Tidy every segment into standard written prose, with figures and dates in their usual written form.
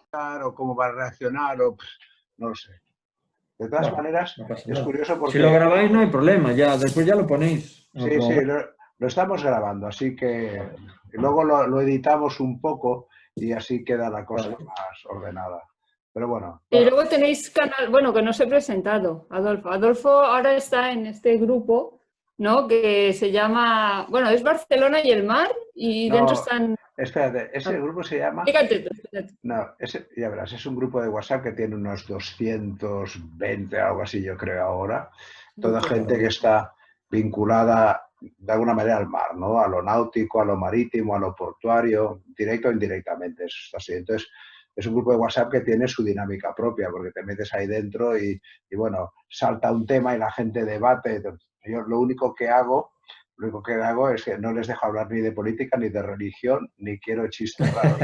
estar o cómo va a reaccionar o no lo sé. De todas Bueno, maneras, no pasa es nada. curioso porque... Si lo grabáis no hay problema, ya después ya lo ponéis en el Sí, sí, programa. lo estamos grabando, así que luego lo editamos un poco y así queda la cosa Vale. más ordenada. Pero bueno. Y luego tenéis canal, bueno, que no os he presentado, Adolfo. Adolfo ahora está en este grupo, ¿no? Que se llama, bueno, es Barcelona y el mar y dentro No, están... espérate, ese grupo se llama... Fíjate. No, ya verás, es un grupo de WhatsApp que tiene unos 220, algo así yo creo ahora. Toda gente que está vinculada de alguna manera al mar, ¿no? A lo náutico, a lo marítimo, a lo portuario, directo o indirectamente. Eso está así. Entonces, es un grupo de WhatsApp que tiene su dinámica propia, porque te metes ahí dentro y bueno, salta un tema y la gente debate. Yo lo único que hago es que no les dejo hablar ni de política, ni de religión, ni quiero chistes raros.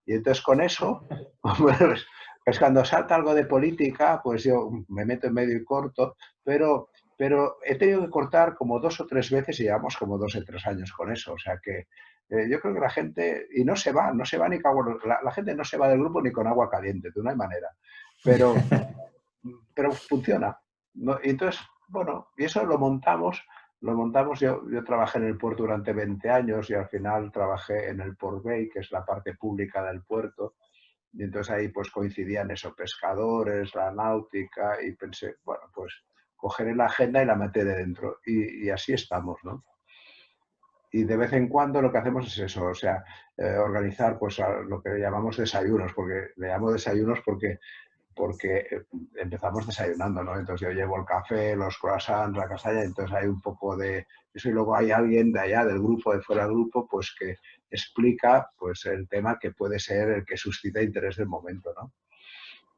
Y entonces con eso, pues cuando salta algo de política, pues yo me meto en medio y corto, pero he tenido que cortar como 2 o 3 veces y llevamos como 2 o 3 años con eso. O sea que yo creo que la gente, y no se va ni con agua, la gente no se va del grupo ni con agua caliente, no hay manera. Pero funciona, ¿no? Y entonces, bueno, y eso lo montamos, yo trabajé en el puerto durante 20 años y al final trabajé en el Port Bay, que es la parte pública del puerto, y entonces ahí pues coincidían eso, pescadores, la náutica, y pensé, bueno, pues cogeré la agenda y la meteré dentro, y así estamos, ¿no? Y de vez en cuando lo que hacemos es eso, o sea, organizar pues lo que llamamos desayunos, porque le llamo desayunos porque empezamos desayunando, ¿no? Entonces yo llevo el café, los croissants, la castaña, entonces hay un poco de eso y luego hay alguien de allá, del grupo, de fuera del grupo, pues que explica pues el tema que puede ser el que suscita interés del momento, ¿no?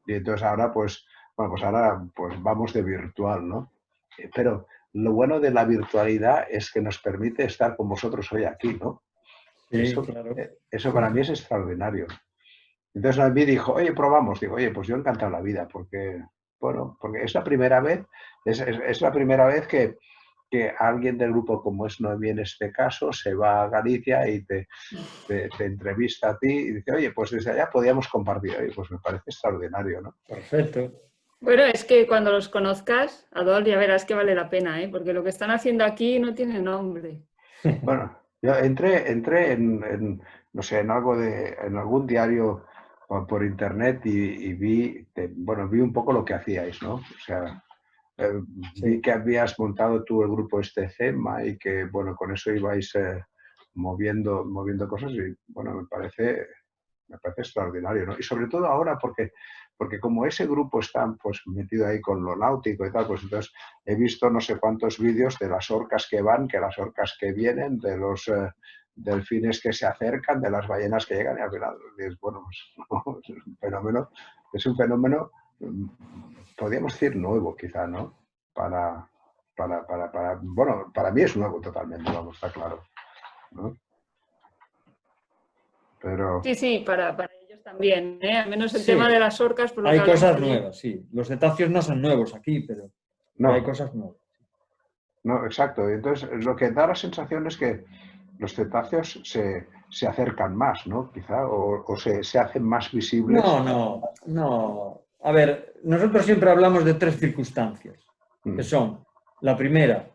Y entonces ahora pues, bueno, pues ahora pues vamos de virtual, ¿no? Pero lo bueno de la virtualidad es que nos permite estar con vosotros hoy aquí, ¿no? Sí, Eso, claro. eso para mí es extraordinario. Entonces a mí dijo, oye, probamos. Digo, oye, pues yo encantado la vida, porque, bueno, porque es la primera vez, es la primera vez que alguien del grupo, como es Noemí en este caso, se va a Galicia y te entrevista a ti y dice, oye, pues desde allá podíamos compartir. Oye, pues me parece extraordinario, ¿no? Perfecto. Bueno, es que cuando los conozcas, Adol, ya verás que vale la pena, ¿eh? Porque lo que están haciendo aquí no tiene nombre. Bueno, yo entré no sé, en algún diario por internet y vi un poco lo que hacíais, ¿no? O sea, vi Sí. que habías montado tú el grupo este CEMA y que, bueno, con eso ibais moviendo cosas y, bueno, me parece extraordinario, ¿no? Y sobre todo ahora porque como ese grupo está pues metido ahí con lo náutico y tal, pues entonces he visto no sé cuántos vídeos de las orcas que van, que las orcas que vienen, de los delfines que se acercan, de las ballenas que llegan y al final dices, bueno, pues, es un fenómeno, podríamos decir nuevo quizá, ¿no? Bueno, para mí es nuevo totalmente, vamos, está claro, ¿no? Pero... Sí, para ellos también, ¿eh? Al menos el Sí. tema de las orcas, por lo que Hay hablamos cosas ayer. nuevas, sí. Los cetáceos no son nuevos aquí, pero hay No, cosas nuevas. no, exacto. Entonces, lo que da la sensación es que los cetáceos se acercan más, ¿no? Quizá, o se hacen más visibles. No. A ver, nosotros siempre hablamos de 3 circunstancias, que Mm. son, la primera,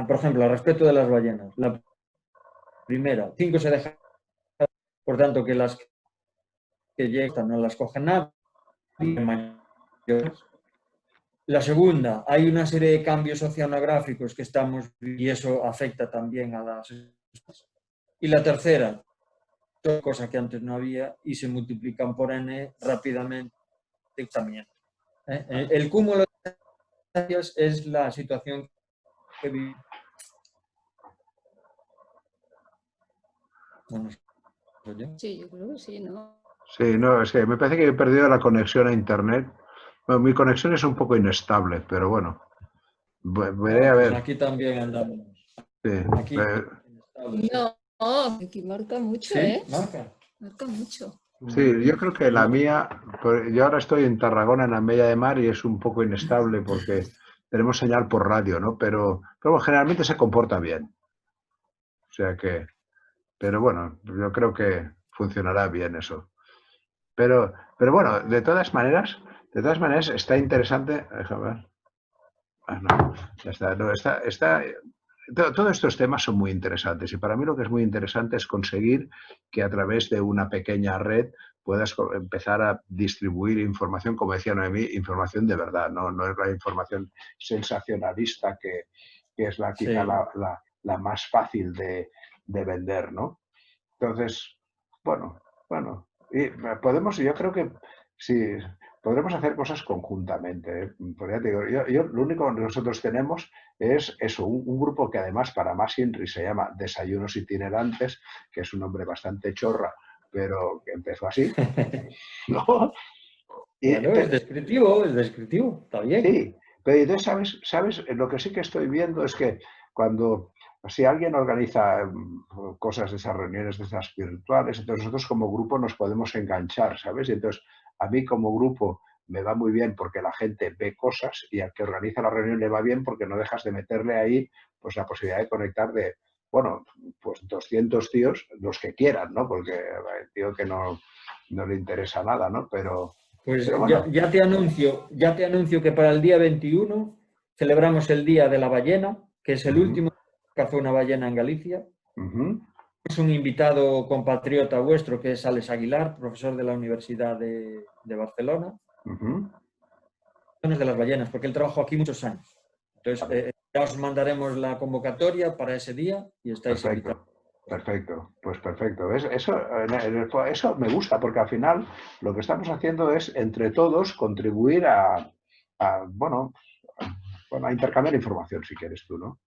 por ejemplo, al respecto de las ballenas, la primera, 5 se dejan, por tanto, que las que llegan no las coge nadie, mayores. La segunda, hay una serie de cambios oceanográficos que estamos y eso afecta también a las... Y la tercera, cosa que antes no había y se multiplican por n rápidamente también. El cúmulo de escenarios es la situación que vivimos. Sí, yo creo que sí, ¿no? Sí, no, es que me parece que he perdido la conexión a internet. Bueno, mi conexión es un poco inestable, pero bueno, veré a Pues ver. aquí también andamos. Sí, Aquí. No, aquí marca mucho, Sí, ¿eh? marca. Marca mucho. sí, yo creo que la mía, yo ahora estoy en Tarragona, en la Mella de Mar, y es un poco inestable porque tenemos señal por radio, ¿no? Pero bueno, generalmente se comporta bien. O sea que, pero bueno, yo creo que funcionará bien eso. pero bueno, de todas maneras está interesante. Déjame ver. Ah, no, ya está, no, todos estos temas son muy interesantes y para mí lo que es muy interesante es conseguir que a través de una pequeña red puedas empezar a distribuir información, como decía Noemí, información de verdad, no es la información sensacionalista que es quizá Sí. la más fácil de vender, ¿no? Entonces, bueno, y yo creo que sí, podremos hacer cosas conjuntamente, ¿eh? Porque ya te digo, lo único que nosotros tenemos es eso, un grupo que además para más INRI se llama Desayunos Itinerantes, que es un nombre bastante chorra, pero que empezó así, ¿no? Bueno, es descriptivo, está bien. Sí, pero entonces, ¿sabes? Lo que sí que estoy viendo es que si alguien organiza cosas de esas reuniones, de esas virtuales, entonces nosotros como grupo nos podemos enganchar, ¿sabes? Y entonces a mí como grupo me va muy bien porque la gente ve cosas y al que organiza la reunión le va bien porque no dejas de meterle ahí pues la posibilidad de conectar bueno, pues 200 tíos, los que quieran, ¿no? Porque el tío que no le interesa nada, ¿no? Pues Pero bueno. ya te anuncio que para el día 21 celebramos el Día de la Ballena, que es el último que cazó una ballena en Galicia. Es un invitado compatriota vuestro, que es Alex Aguilar, profesor de la Universidad de Barcelona. De las ballenas, porque él trabajó aquí muchos años. Entonces, ya os mandaremos la convocatoria para ese día y estáis invitados. Perfecto, pues perfecto. ¿Ves? Eso me gusta porque al final lo que estamos haciendo es entre todos contribuir bueno, a intercambiar información si quieres tú, ¿no?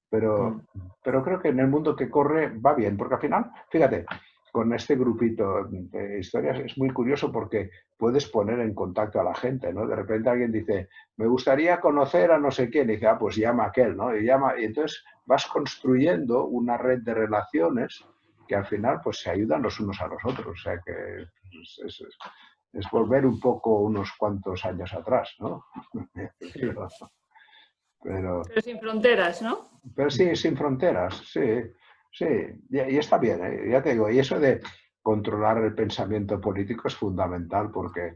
Pero creo que en el mundo que corre va bien, porque al final, fíjate, con este grupito de historias es muy curioso porque puedes poner en contacto a la gente, ¿no? De repente alguien dice, me gustaría conocer a no sé quién, y dice, pues llama a aquel, ¿no? Y entonces vas construyendo una red de relaciones que al final pues se ayudan los unos a los otros, o sea que es volver un poco unos cuantos años atrás, ¿no? Pero sin fronteras, ¿no? Pero sí, sin fronteras, sí, sí, y está bien, ¿eh? Ya te digo, y eso de controlar el pensamiento político es fundamental porque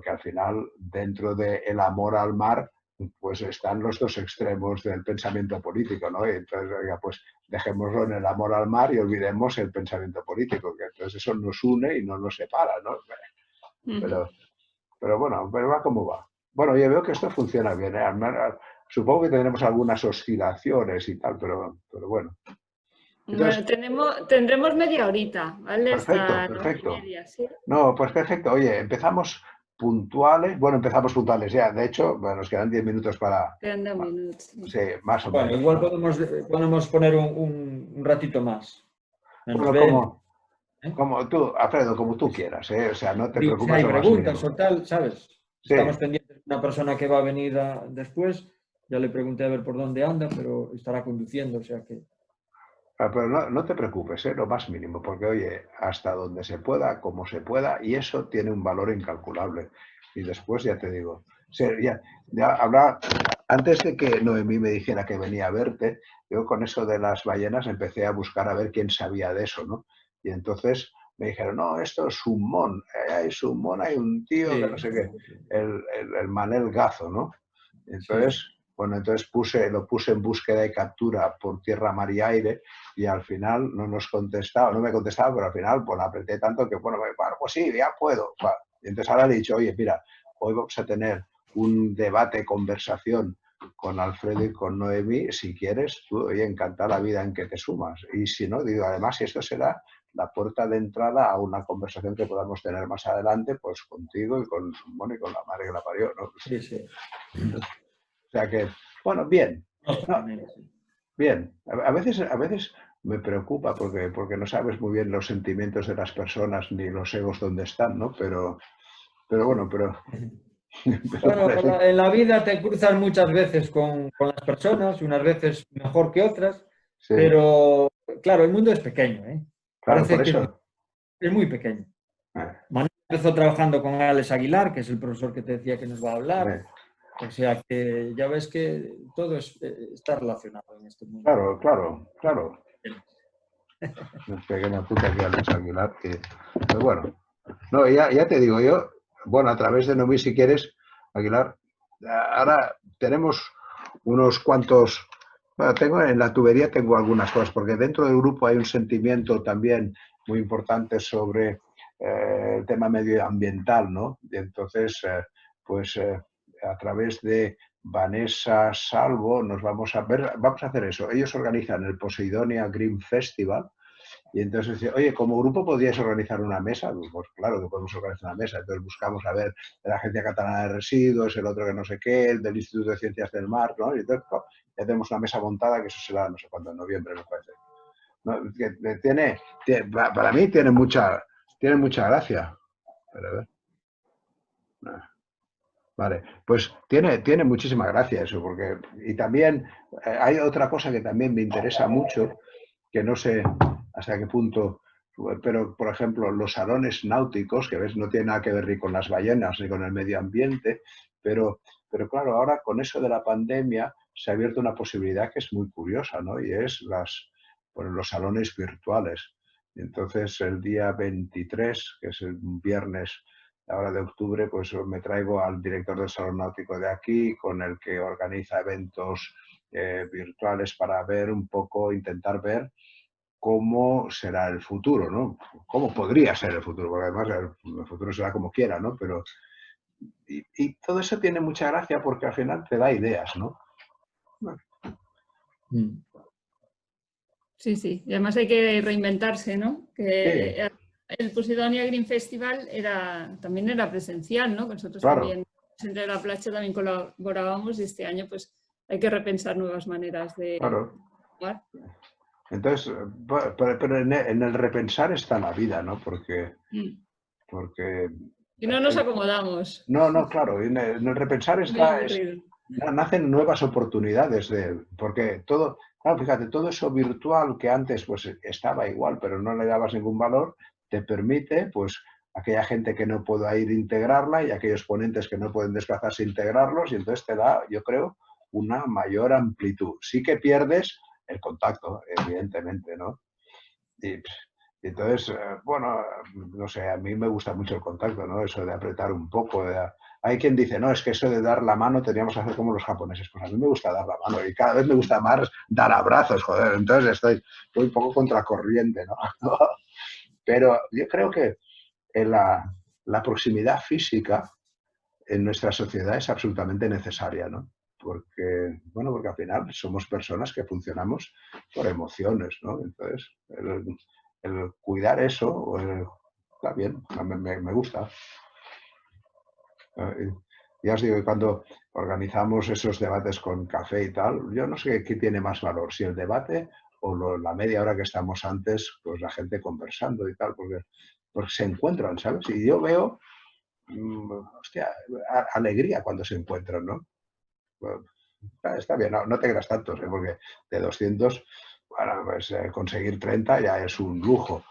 al final dentro del amor al mar pues están los dos extremos del pensamiento político, ¿no? Y entonces, oiga, pues dejémoslo en el amor al mar y olvidemos el pensamiento político, que entonces eso nos une y no nos separa, ¿no? Pero bueno, pero va como va. Bueno, yo veo que esto funciona bien, ¿eh? Supongo que tendremos algunas oscilaciones y tal, pero bueno. Entonces, bueno, tendremos media horita, ¿vale? perfecto, Hasta 9:30, ¿sí? No, pues perfecto. Oye, empezamos puntuales. Bueno, empezamos puntuales ya. De hecho, bueno, nos quedan 10 minutos para... Quedan 10 minutos. Sí, más o Bueno, menos, igual ¿no? podemos poner un ratito más. Menos Bueno, 20, ¿eh? como tú, Alfredo, como tú quieras, ¿eh? O sea, no te Digo, si preocupes hay lo más preguntas mínimo. o tal, ¿sabes? Sí, Estamos pendientes de una persona que va a venir después. Ya le pregunté a ver por dónde anda, pero estará conduciendo, o sea que... pero no te preocupes, ¿eh? Lo más mínimo, porque oye, hasta donde se pueda, como se pueda, y eso tiene un valor incalculable. Y después ya te digo, ya habrá, antes de que Noemí me dijera que venía a verte, yo con eso de las ballenas empecé a buscar a ver quién sabía de eso, ¿no? Y entonces me dijeron, no, esto es Summón, hay un tío que no Sí, sé qué, el Manel Gazo, ¿no? sí. Entonces, bueno, entonces lo puse en búsqueda y captura por tierra, mar y aire y al final no me contestaba, pero al final pues apreté tanto que, bueno, pues sí, ya puedo. Y entonces ahora le he dicho, oye, mira, hoy vamos a tener un debate, conversación con Alfredo y con Noemí, si quieres, tú, oye, encanta la vida en que te sumas. Y si no, digo, además, esto será la puerta de entrada a una conversación que podamos tener más adelante, pues contigo y con Sumón y con la madre que la parió, ¿no? Sí, sí. O sea que, bueno, bien. No, Sí. bien. A veces me preocupa porque no sabes muy bien los sentimientos de las personas ni los egos dónde están, ¿no? Pero bueno, pero Bueno, parece... en la vida te cruzas muchas veces con las personas, unas veces mejor que otras, Sí, pero claro, el mundo es pequeño, ¿eh? claro, por Parece que eso. es muy pequeño. eh, Manuel empezó trabajando con Alex Aguilar, que es el profesor que te decía que nos va a hablar. eh, O sea que ya ves que todo está relacionado en este mundo. claro. Una pequeña puta que Alex Aguilar, pero bueno. No, ya te digo yo, bueno, a través de Nomi, si quieres, Aguilar, ahora tenemos unos cuantos, bueno, en la tubería tengo algunas cosas, porque dentro del grupo hay un sentimiento también muy importante sobre el tema medioambiental, ¿no? Y entonces, pues a través de Vanessa Salvo nos vamos a hacer eso. Ellos organizan el Poseidonia Green Festival. Y entonces dice, oye, como grupo podríais organizar una mesa. Pues claro que podemos organizar una mesa. Entonces buscamos a ver de la Agencia Catalana de Residuos, el otro que no sé qué, el del Instituto de Ciencias del Mar, ¿no? Y entonces ya tenemos una mesa montada, que eso será no sé cuándo, en noviembre me parece. ¿No? Para mí tiene mucha gracia. Pero a ver. Vale, pues tiene muchísima gracia eso, porque y también hay otra cosa que también me interesa mucho, que no sé hasta qué punto, pero por ejemplo los salones náuticos, que ves, no tiene nada que ver ni con las ballenas ni con el medio ambiente, pero claro, ahora con eso de la pandemia se ha abierto una posibilidad que es muy curiosa, ¿no? Y es los salones virtuales. Entonces el día 23, que es el viernes ahora de octubre, pues me traigo al director del Salón Náutico de aquí, con el que organiza eventos virtuales para ver un poco, intentar ver cómo será el futuro, ¿no? Cómo podría ser el futuro, porque además el futuro será como quiera, ¿no? Pero, y todo eso tiene mucha gracia porque al final te da ideas, ¿no? Bueno. Sí, sí. Y además hay que reinventarse, ¿no? Que Sí, el Posidonia Green Festival también era presencial, ¿no? Nosotros claro, también, entre la Placha, también colaborábamos y este año pues hay que repensar nuevas maneras de claro. jugar. Entonces, pero en el repensar está la vida, ¿no? Porque Y no nos acomodamos. no, claro, en el repensar Muy está, aburrido. nacen nuevas oportunidades porque todo, claro, fíjate, todo eso virtual que antes pues estaba igual, pero no le dabas ningún valor, te permite, pues, aquella gente que no pueda ir integrarla y aquellos ponentes que no pueden desplazarse integrarlos, y entonces te da, yo creo, una mayor amplitud. Sí que pierdes el contacto, evidentemente, ¿no? Y entonces, bueno, no sé, a mí me gusta mucho el contacto, ¿no? Eso de apretar un poco. Hay quien dice, no, es que eso de dar la mano teníamos que hacer como los japoneses. Pues a mí me gusta dar la mano y cada vez me gusta más dar abrazos, joder. Entonces estoy un poco contracorriente, ¿no? Pero yo creo que la proximidad física en nuestra sociedad es absolutamente necesaria, ¿no? Porque, bueno, porque al final somos personas que funcionamos por emociones, ¿no? Entonces, el cuidar eso está bien, me gusta. Ya os digo, cuando organizamos esos debates con café y tal, yo no sé qué tiene más valor, si el debate o la media hora que estamos antes, pues la gente conversando y tal, porque se encuentran, ¿sabes? Y yo veo, hostia, alegría cuando se encuentran, ¿no? Bueno, está bien, no te creas tantos, porque de 200, bueno, pues conseguir 30 ya es un lujo.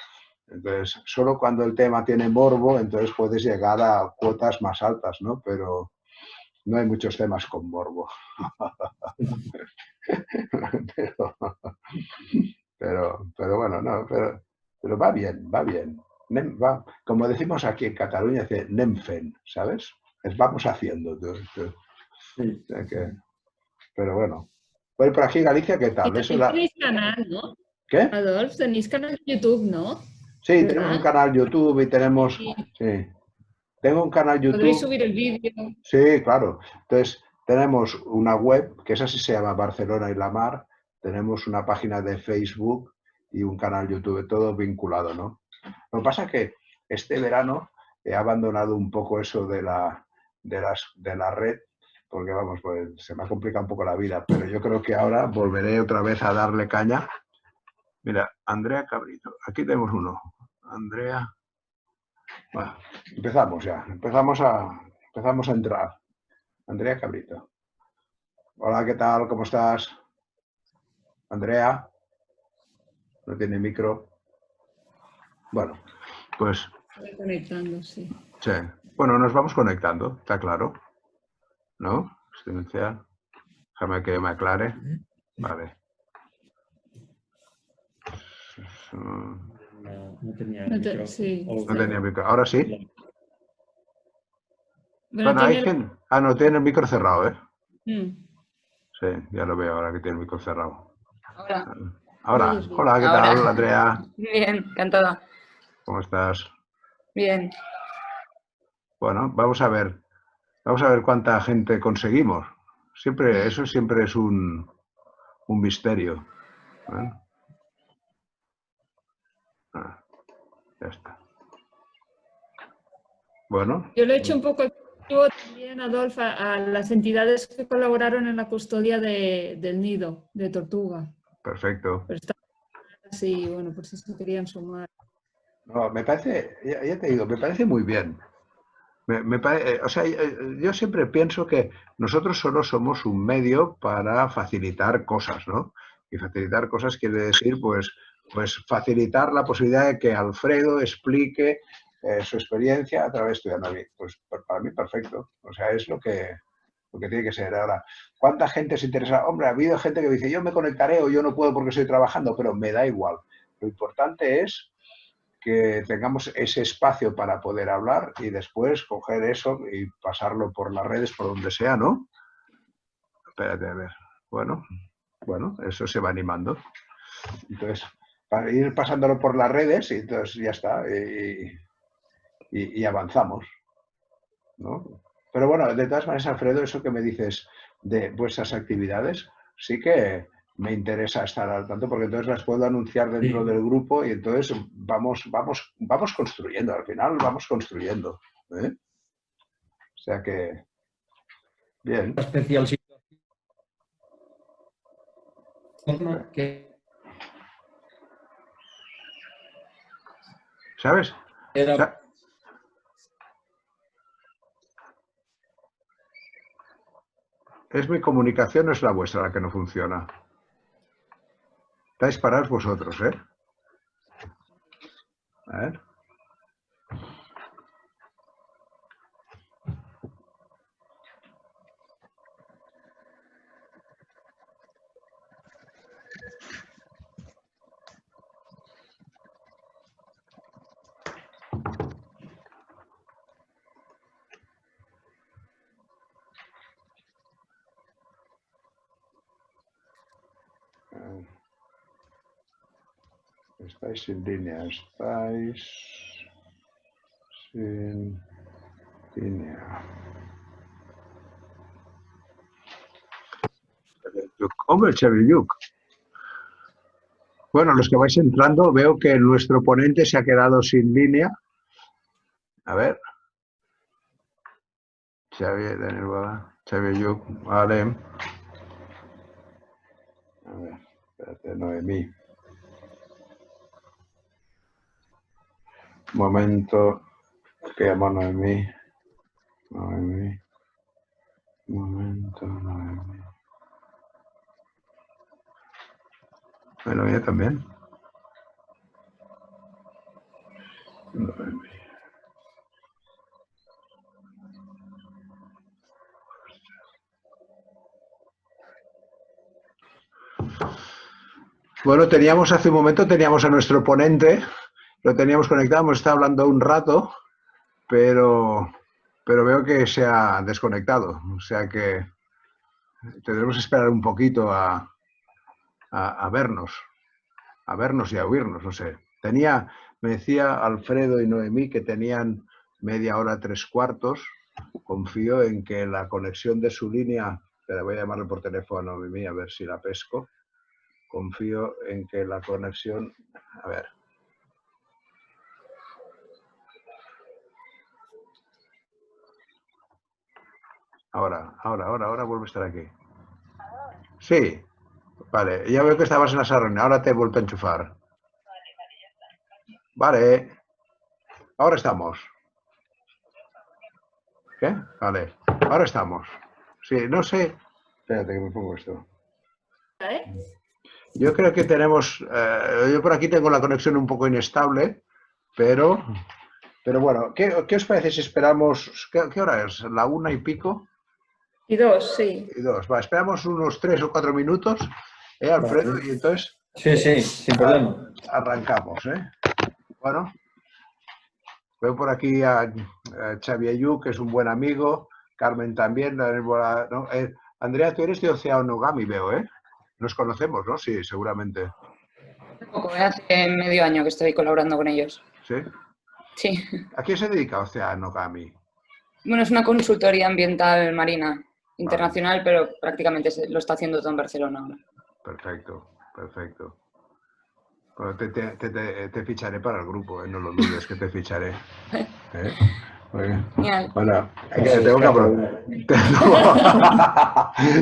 Entonces, solo cuando el tema tiene morbo, entonces puedes llegar a cuotas más altas, ¿no? Pero no hay muchos temas con morbo. pero bueno, no, pero va bien, va bien. Como decimos aquí en Cataluña, dice Nemfen, ¿sabes? Vamos haciendo. Sí. Pero bueno. Voy por aquí, Galicia, ¿qué Y tal? también tenéis canal, ¿no? ¿Qué? Adolf, tenéis canal de YouTube, ¿no? Sí, tenemos un ¿Verdad? canal YouTube y tenemos... Y Sí, tengo un canal podréis YouTube. subir el vídeo. Sí, claro. Entonces, tenemos una web, que esa sí se llama Barcelona y la Mar. Tenemos una página de Facebook y un canal YouTube, todo vinculado, ¿no? Lo que pasa es que este verano he abandonado un poco eso de la red, porque vamos, pues se me ha complicado un poco la vida, pero yo creo que ahora volveré otra vez a darle caña. Mira, Andrea Cabrito, aquí tenemos uno. Andrea. Bueno, empezamos ya, empezamos a entrar. Andrea Cabrito. Hola, ¿qué tal? ¿Cómo estás? Andrea, no tiene micro. Bueno, pues Estoy conectando, sí. sí. Bueno, nos vamos conectando, está claro, ¿no? Silenciar. Déjame que me aclare. Vale. no tenía el No te- micrófono. sí. O- No tenía micro. Ahora sí. Bueno, Bueno, hay tiene- gente... Ah, no, tiene el micro cerrado, ¿eh? Mm. Sí, ya lo veo ahora que tiene el micro cerrado. Ahora, Ahora, Oyes bien. hola, ¿qué Ahora. tal, Andrea? bien, encantada. ¿Cómo estás? Bien. Bueno, vamos a ver cuánta gente conseguimos. Eso siempre es un misterio. ¿Eh? Ah, ya está. Bueno, Yo lo he hecho un poco extensivo también, Adolfo, a las entidades que colaboraron en la custodia del nido de tortuga. perfecto. Pero está así, bueno, por si se querían sumar. No, me parece, ya te digo, me parece muy bien. O sea, yo siempre pienso que nosotros solo somos un medio para facilitar cosas, ¿no? Y facilitar cosas quiere decir, pues facilitar la posibilidad de que Alfredo explique su experiencia a través de Anaví. Pues para mí perfecto. O sea, es lo que tiene que ser. Ahora, ¿cuánta gente se interesa? Hombre, ha habido gente que dice, yo me conectaré o yo no puedo porque estoy trabajando, pero me da igual. Lo importante es que tengamos ese espacio para poder hablar y después coger eso y pasarlo por las redes, por donde sea, ¿no? Espérate, a ver. Bueno, eso se va animando. Entonces, para ir pasándolo por las redes, y entonces ya está, y avanzamos, ¿no? Pero bueno, de todas maneras, Alfredo, eso que me dices de vuestras actividades, sí que me interesa estar al tanto porque entonces las puedo anunciar dentro del grupo y entonces vamos construyendo, al final vamos construyendo. ¿Eh? O sea que, bien. Una especial situación que ¿Sabes? era Es mi comunicación, no es la vuestra la que no funciona. Estáis parados vosotros, ¿eh? A ver. Estáis sin línea, estáis sin línea. Hombre, Chevilluk. Bueno, los que vais entrando, veo que nuestro ponente se ha quedado sin línea. A ver. Xavier, Chevilluk, vale. A ver, espérate, Noemí. Un momento, que llamo a Noemí. Un momento, Noemí. Bueno, ella también. Noemí. Bueno, hace un momento teníamos a nuestro ponente, lo teníamos conectado, hemos estado hablando un rato, pero veo que se ha desconectado, o sea que tendremos que esperar un poquito a vernos y a oírnos, no sé. Me decía Alfredo y Noemí que tenían media hora, 3/4. Confío en que la conexión de su línea, pero voy a llamarle por teléfono a Noemí a ver si la pesco. Confío en que la conexión, a ver. Ahora vuelve a estar aquí. Sí, vale, ya veo que estabas en esa reunión, ahora te he vuelto a enchufar. Vale, ahora estamos. ¿Qué? Vale, ahora estamos. Sí, no sé. Espérate que me pongo esto. Yo creo que tenemos, yo por aquí tengo la conexión un poco inestable, pero bueno, ¿qué os parece si esperamos? ¿Qué hora es? ¿La 1 y pico? Y 2, sí. Y 2. Va, esperamos unos 3 o 4 minutos, Alfredo, Vale. y entonces Sí, sin problema. arrancamos, ¿eh? Bueno, veo por aquí a Xavi Ayú, que es un buen amigo, Carmen también, ¿no? Andrea, tú eres de Oceanogami, veo, ¿eh? Nos conocemos, ¿no? Sí, seguramente. Poco, hace medio año que estoy colaborando con ellos. ¿Sí? Sí. ¿A qué se dedica Oceanogami? Bueno, es una consultoría ambiental marina internacional, pero prácticamente lo está haciendo todo en Barcelona ahora. Perfecto, perfecto. Bueno, te ficharé para el grupo, ¿eh? No lo dudes que te ficharé. Genial. Bueno,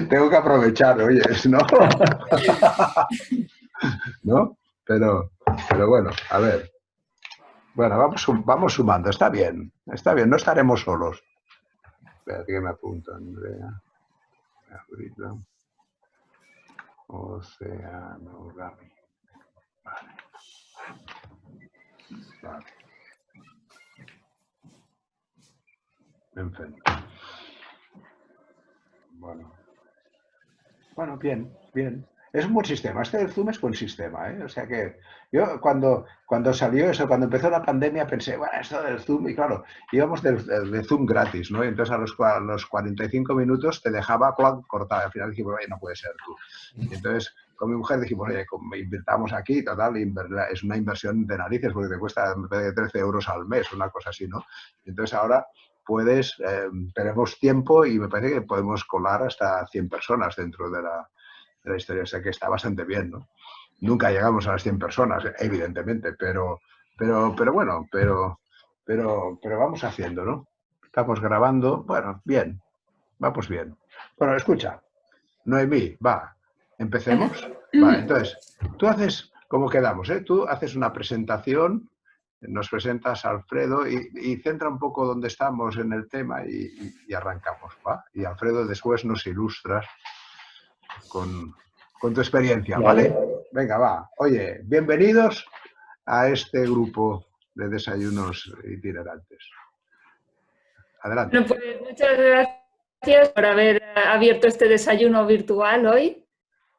tengo que aprovechar, oyes, ¿no? ¿No? Pero bueno, a ver. Bueno, vamos sumando, está bien, no estaremos solos. Espera que me apunto, Andrea. Oceanogami. Vale. En fin. Bueno, bien. Es un buen sistema. Este del Zoom es buen sistema, ¿eh? O sea que yo cuando salió eso, cuando empezó la pandemia, pensé, bueno, esto del Zoom, y claro, íbamos de Zoom gratis, ¿no? Y entonces a los 45 minutos te dejaba cortar. Al final dijimos, oye, no puede ser tú. Y entonces con mi mujer dijimos, oye, invirtamos aquí, total, es una inversión de narices porque te cuesta 13 euros al mes, una cosa así, ¿no? Y entonces ahora tenemos tiempo y me parece que podemos colar hasta 100 personas dentro de la historia, o sea que está bastante bien, ¿no? Nunca llegamos a las 100 personas, evidentemente, pero bueno, pero vamos haciendo, ¿no? Estamos grabando, bueno, bien, vamos bien. Bueno, escucha, Noemí, va, empecemos. Va, entonces, tú haces, como quedamos, ¿eh? Tú haces una presentación, nos presentas a Alfredo y centra un poco dónde estamos en el tema y arrancamos, ¿va? Y Alfredo después nos ilustras con tu experiencia, ¿vale? Venga, va. Oye, bienvenidos a este grupo de desayunos itinerantes. Adelante. Bueno, pues muchas gracias por haber abierto este desayuno virtual hoy.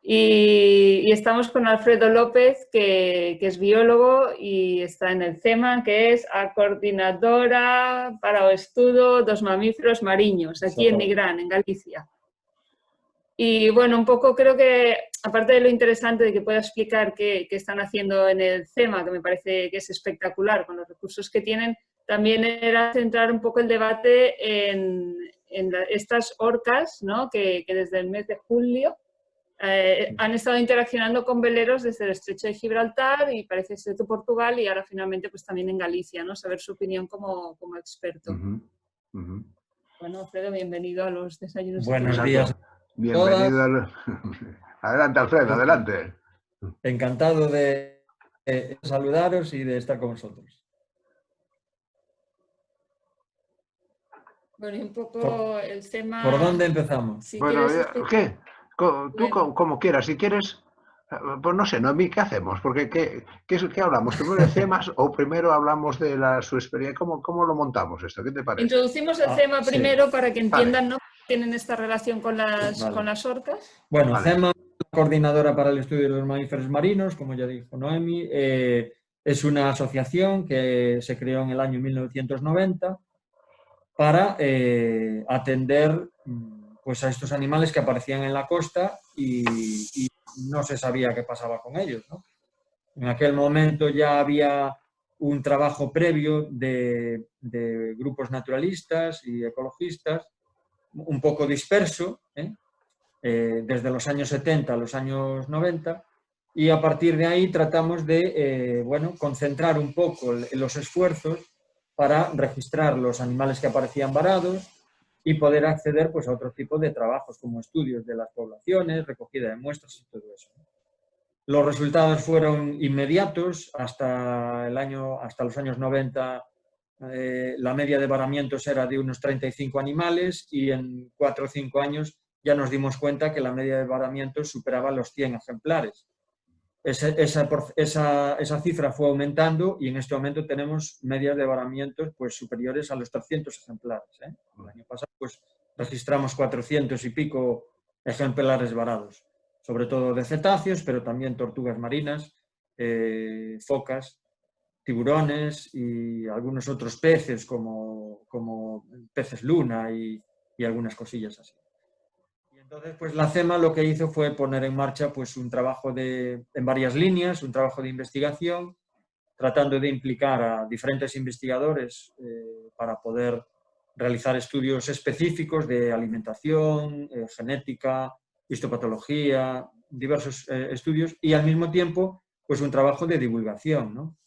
Y estamos con Alfredo López, que es biólogo y está en el CEMA, que es a Coordinadora para o Estudo dos Mamíferos Mariños, aquí en Nigrán, en Galicia. Y bueno, un poco creo que, aparte de lo interesante de que pueda explicar qué están haciendo en el CEMA, que me parece que es espectacular con los recursos que tienen, también era centrar un poco el debate en estas orcas, ¿no? que desde el mes de julio han estado interaccionando con veleros desde el Estrecho de Gibraltar y parece ser de Portugal y ahora finalmente pues también en Galicia, ¿no? Saber su opinión como experto. Bueno, Alfredo, bienvenido a los desayunos. Buenos días. Bienvenido. Adelante, Alfredo, adelante. Encantado de saludaros y de estar con vosotros. Bueno, y un poco el tema... ¿Por dónde empezamos? Si bueno, quieres... Tú como quieras, si quieres, pues no sé, Noemí, ¿qué hacemos? Porque ¿qué hablamos? ¿Primero de temas o primero hablamos de su experiencia? ¿Cómo lo montamos esto? ¿Qué te parece? Introducimos el tema primero para que entiendan, vale. ¿no? Tienen esta relación con las orcas. Bueno, Vale. CEMA, Coordinadora para el Estudio de los Mamíferos Marinos, como ya dijo Noemi, es una asociación que se creó en el año 1990 para atender pues, a estos animales que aparecían en la costa y no se sabía qué pasaba con ellos, ¿no? En aquel momento ya había un trabajo previo de grupos naturalistas y ecologistas, un poco disperso, desde los años 70 a los años 90, y a partir de ahí tratamos de concentrar un poco los esfuerzos para registrar los animales que aparecían varados y poder acceder pues, a otro tipo de trabajos como estudios de las poblaciones, recogida de muestras y todo eso. Los resultados fueron inmediatos. Hasta los años 90 la media de varamientos era de unos 35 animales y en 4 o 5 años ya nos dimos cuenta que la media de varamientos superaba los 100 ejemplares. Esa cifra fue aumentando y en este momento tenemos medias de varamientos pues, superiores a los 300 ejemplares. El año pasado pues, registramos 400 y pico ejemplares varados, sobre todo de cetáceos, pero también tortugas marinas, focas. tiburones y algunos otros peces como peces luna y algunas cosillas así. Y entonces pues la CEMA lo que hizo fue poner en marcha pues un trabajo en varias líneas, un trabajo de investigación, tratando de implicar a diferentes investigadores para poder realizar estudios específicos de alimentación, genética, histopatología, diversos estudios, y al mismo tiempo pues un trabajo de divulgación, ¿no?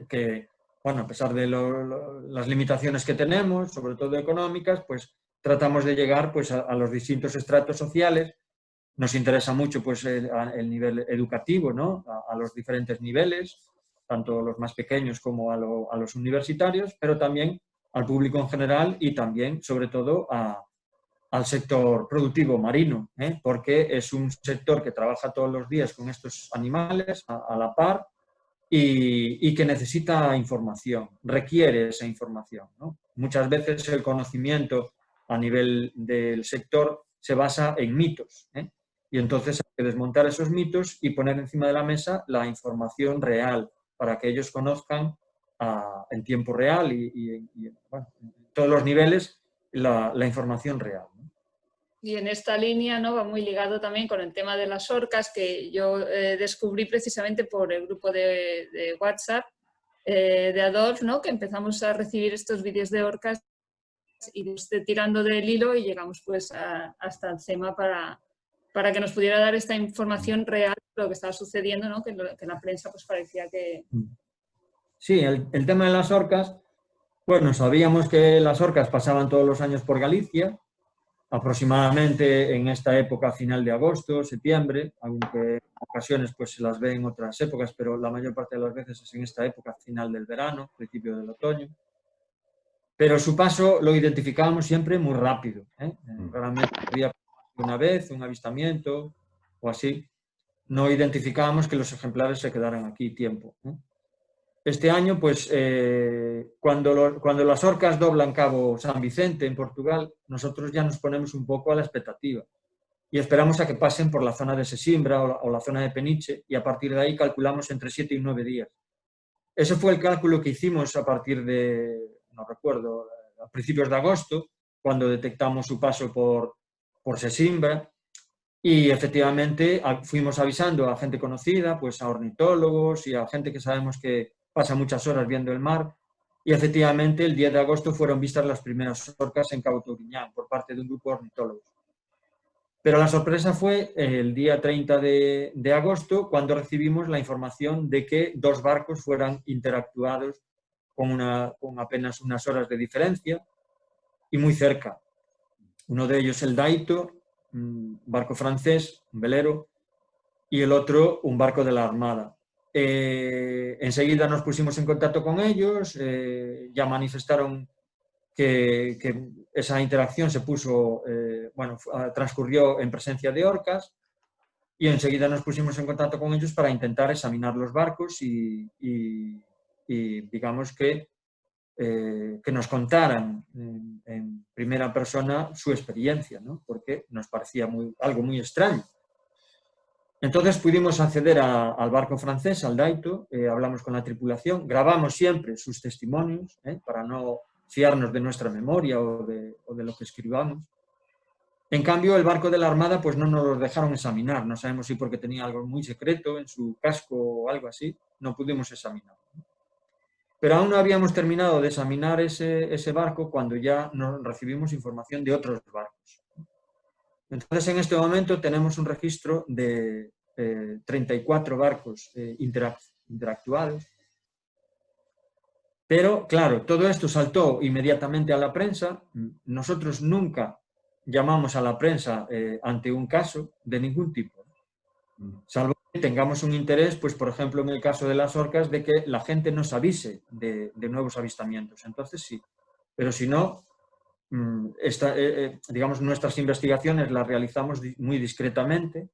Que, bueno, a pesar de las limitaciones que tenemos, sobre todo económicas, pues tratamos de llegar pues a los distintos estratos sociales. Nos interesa mucho pues el nivel educativo, ¿no? A los diferentes niveles, tanto los más pequeños como a los universitarios, pero también al público en general y también, sobre todo, al sector productivo marino, porque es un sector que trabaja todos los días con estos animales a la par y que necesita información, requiere esa información, ¿no? Muchas veces el conocimiento a nivel del sector se basa en mitos, y entonces hay que desmontar esos mitos y poner encima de la mesa la información real para que ellos conozcan en tiempo real y bueno, en todos los niveles la información real, ¿no? Y en esta línea, ¿no?, va muy ligado también con el tema de las orcas, que yo descubrí precisamente por el grupo de WhatsApp de Adolf, ¿no?, que empezamos a recibir estos vídeos de orcas y tirando del hilo y llegamos pues hasta el CEMA para que nos pudiera dar esta información real de lo que estaba sucediendo, ¿no?, que en la prensa pues parecía que... Sí, el tema de las orcas, bueno, sabíamos que las orcas pasaban todos los años por Galicia, aproximadamente en esta época final de agosto, septiembre, aunque en ocasiones pues se las ve en otras épocas, pero la mayor parte de las veces es en esta época final del verano, principio del otoño. Pero su paso lo identificábamos siempre muy rápido, Realmente había una vez un avistamiento o así, no identificábamos que los ejemplares se quedaran aquí tiempo. Este año, pues, cuando las orcas doblan Cabo San Vicente en Portugal, nosotros ya nos ponemos un poco a la expectativa y esperamos a que pasen por la zona de Sesimbra o la zona de Peniche y a partir de ahí calculamos entre 7 y 9 días. Ese fue el cálculo que hicimos a partir de, no recuerdo, a principios de agosto, cuando detectamos su paso por Sesimbra, y efectivamente fuimos avisando a gente conocida, pues a ornitólogos y a gente que sabemos que pasa muchas horas viendo el mar, y efectivamente el 10 de agosto fueron vistas las primeras orcas en Cabo Touriñán por parte de un grupo de ornitólogos. Pero la sorpresa fue el día 30 de agosto, cuando recibimos la información de que 2 barcos fueran interactuados con apenas unas horas de diferencia y muy cerca. Uno de ellos el Daito, un barco francés, un velero, y el otro un barco de la Armada. Enseguida nos pusimos en contacto con ellos, ya manifestaron que esa interacción se puso, transcurrió en presencia de orcas, y enseguida nos pusimos en contacto con ellos para intentar examinar los barcos y digamos que nos contaran en primera persona su experiencia, ¿no?, porque nos parecía algo muy extraño. Entonces pudimos acceder al barco francés, al Daito, hablamos con la tripulación, grabamos siempre sus testimonios, para no fiarnos de nuestra memoria o de lo que escribamos. En cambio, el barco de la Armada pues no nos lo dejaron examinar, no sabemos si porque tenía algo muy secreto en su casco o algo así, no pudimos examinar. Pero aún no habíamos terminado de examinar ese barco cuando ya recibimos información de otros barcos. Entonces, en este momento tenemos un registro de 34 barcos interactuados. Pero, claro, todo esto saltó inmediatamente a la prensa. Nosotros nunca llamamos a la prensa ante un caso de ningún tipo, salvo que tengamos un interés, pues por ejemplo en el caso de las orcas, de que la gente nos avise de nuevos avistamientos. Entonces sí, pero si no, digamos, nuestras investigaciones las realizamos muy discretamente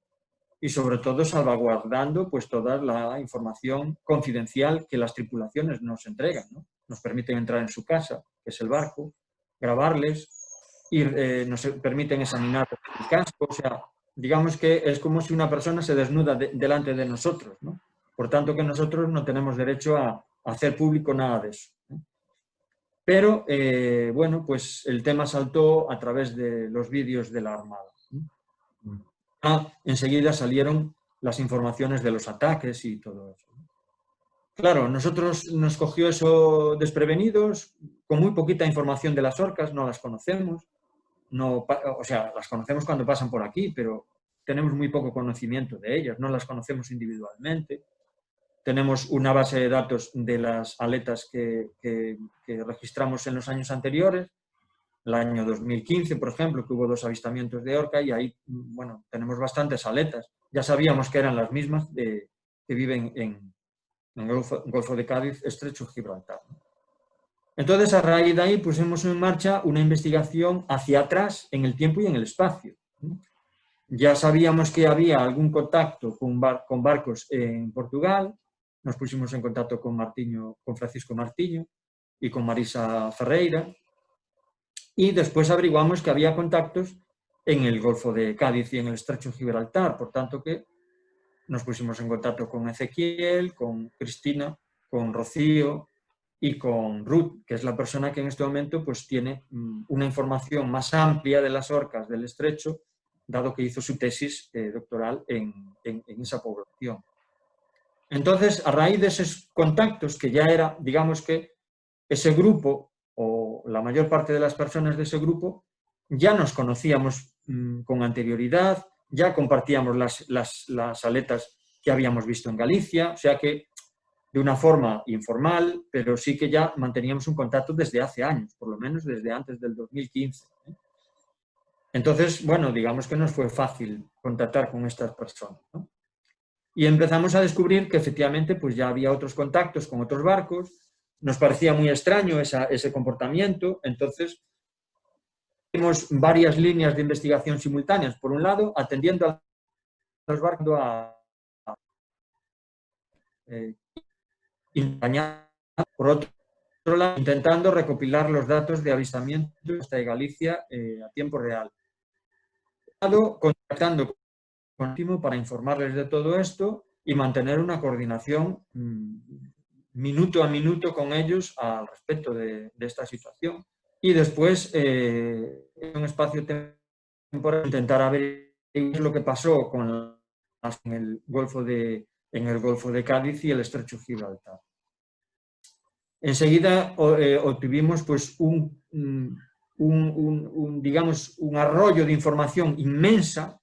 y sobre todo salvaguardando pues toda la información confidencial que las tripulaciones nos entregan, ¿no? Nos permiten entrar en su casa, que es el barco, grabarles, nos permiten examinar el casco, o sea, digamos que es como si una persona se desnuda delante de nosotros, ¿no? Por tanto que nosotros no tenemos derecho a hacer público nada de eso. Pero, bueno, pues el tema saltó a través de los vídeos de la Armada. Enseguida salieron las informaciones de los ataques y todo eso. Claro, nosotros nos cogió eso desprevenidos, con muy poquita información de las orcas, no las conocemos. No, o sea, las conocemos cuando pasan por aquí, pero tenemos muy poco conocimiento de ellas, no las conocemos individualmente. Tenemos una base de datos de las aletas que registramos en los años anteriores, el año 2015, por ejemplo, que hubo 2 avistamientos de orca y ahí, bueno, tenemos bastantes aletas. Ya sabíamos que eran las mismas que viven en el Golfo de Cádiz, Estrecho de Gibraltar. Entonces, a raíz de ahí pusimos en marcha una investigación hacia atrás en el tiempo y en el espacio. Ya sabíamos que había algún contacto con barcos en Portugal, nos pusimos en contacto con Francisco Martiño y con Marisa Ferreira, y después averiguamos que había contactos en el Golfo de Cádiz y en el Estrecho de Gibraltar, por tanto que nos pusimos en contacto con Ezequiel, con Cristina, con Rocío y con Ruth, que es la persona que en este momento pues, tiene una información más amplia de las orcas del estrecho, dado que hizo su tesis doctoral en esa población. Entonces, a raíz de esos contactos, que ya era, digamos que ese grupo, o la mayor parte de las personas de ese grupo, ya nos conocíamos con anterioridad, ya compartíamos las aletas que habíamos visto en Galicia, o sea que de una forma informal, pero sí que ya manteníamos un contacto desde hace años, por lo menos desde antes del 2015. Entonces, bueno, digamos que nos fue fácil contactar con estas personas, ¿no? Y empezamos a descubrir que efectivamente pues ya había otros contactos con otros barcos, nos parecía muy extraño ese comportamiento, entonces tuvimos varias líneas de investigación simultáneas. Por un lado, atendiendo a los barcos por otro lado, intentando recopilar los datos de avistamiento de Galicia a tiempo real. Contactando continuo para informarles de todo esto y mantener una coordinación minuto a minuto con ellos al respecto de esta situación. Y después, en un espacio temporal, intentar averiguar lo que pasó en el Golfo de Cádiz y el Estrecho de Gibraltar. Enseguida obtuvimos pues, digamos, un arroyo de información inmensa,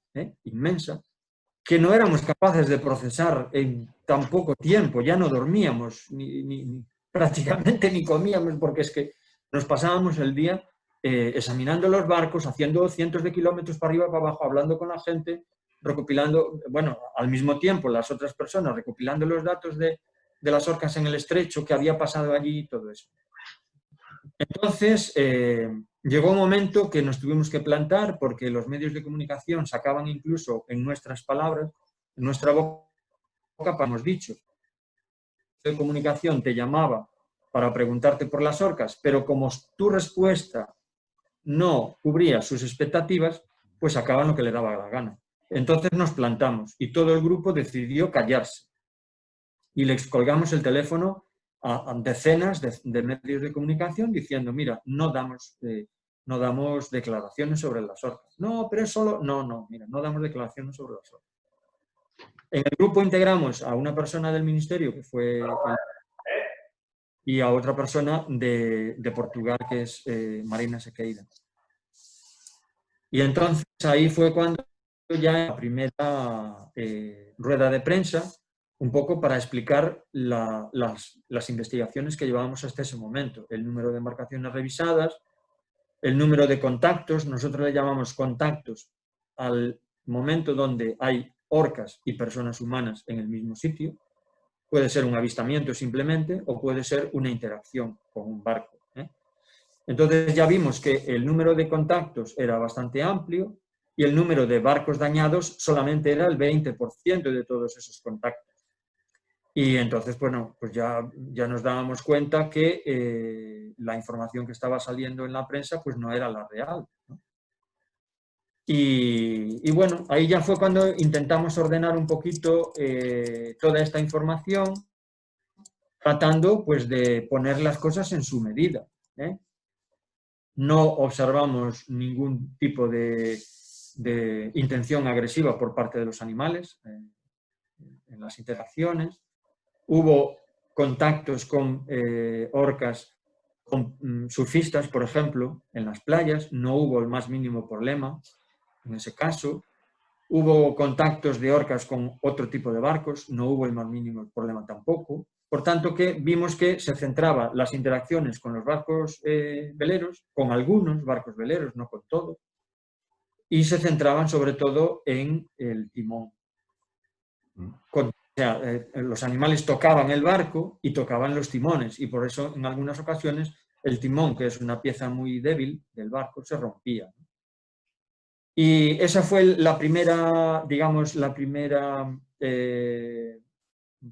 que no éramos capaces de procesar en tan poco tiempo. Ya no dormíamos, prácticamente ni comíamos, porque es que nos pasábamos el día examinando los barcos, haciendo cientos de kilómetros para arriba, para abajo, hablando con la gente, recopilando, bueno, al mismo tiempo las otras personas recopilando los datos de las orcas en el estrecho, que había pasado allí y todo eso. Entonces, llegó un momento que nos tuvimos que plantar porque los medios de comunicación sacaban incluso en nuestras palabras, en nuestra boca, hemos dicho. El de comunicación te llamaba para preguntarte por las orcas, pero como tu respuesta no cubría sus expectativas, pues sacaban lo que le daba la gana. Entonces nos plantamos y todo el grupo decidió callarse. Y les colgamos el teléfono a decenas de medios de comunicación diciendo, mira, no damos declaraciones sobre las orcas. No, pero es solo... No, mira, no damos declaraciones sobre las orcas. En el grupo integramos a una persona del ministerio, que fue... y a otra persona de Portugal, que es Marina Sequeira. Y entonces ahí fue cuando ya la primera rueda de prensa, un poco para explicar las investigaciones que llevábamos hasta ese momento, el número de embarcaciones revisadas, el número de contactos, nosotros le llamamos contactos al momento donde hay orcas y personas humanas en el mismo sitio, puede ser un avistamiento simplemente o puede ser una interacción con un barco. Entonces ya vimos que el número de contactos era bastante amplio y el número de barcos dañados solamente era el 20% de todos esos contactos. Y entonces, bueno, pues ya nos dábamos cuenta que la información que estaba saliendo en la prensa pues no era la real, ¿no? Y bueno, ahí ya fue cuando intentamos ordenar un poquito toda esta información tratando pues de poner las cosas en su medida, ¿eh? No observamos ningún tipo de intención agresiva por parte de los animales en las interacciones. Hubo contactos con orcas, con surfistas, por ejemplo, en las playas. No hubo el más mínimo problema en ese caso. Hubo contactos de orcas con otro tipo de barcos. No hubo el más mínimo problema tampoco. Por tanto, que vimos que se centraba las interacciones con los barcos veleros, con algunos barcos veleros, no con todos, y se centraban sobre todo en el timón. O sea, los animales tocaban el barco y tocaban los timones, y por eso en algunas ocasiones el timón, que es una pieza muy débil del barco, se rompía. Y esa fue la primera, digamos, la primera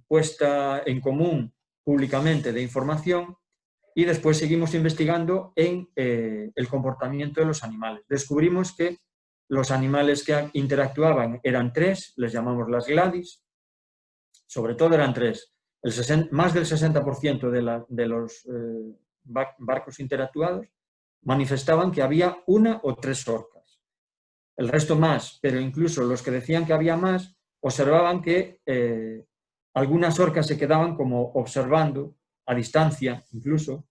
puesta en común públicamente de información, y después seguimos investigando en el comportamiento de los animales. Descubrimos que los animales que interactuaban eran 3, les llamamos las gladys, sobre todo eran 3. Más del 60% de los barcos interactuados manifestaban que había 1 o 3 orcas. El resto más, pero incluso los que decían que había más, observaban que algunas orcas se quedaban como observando, a distancia incluso,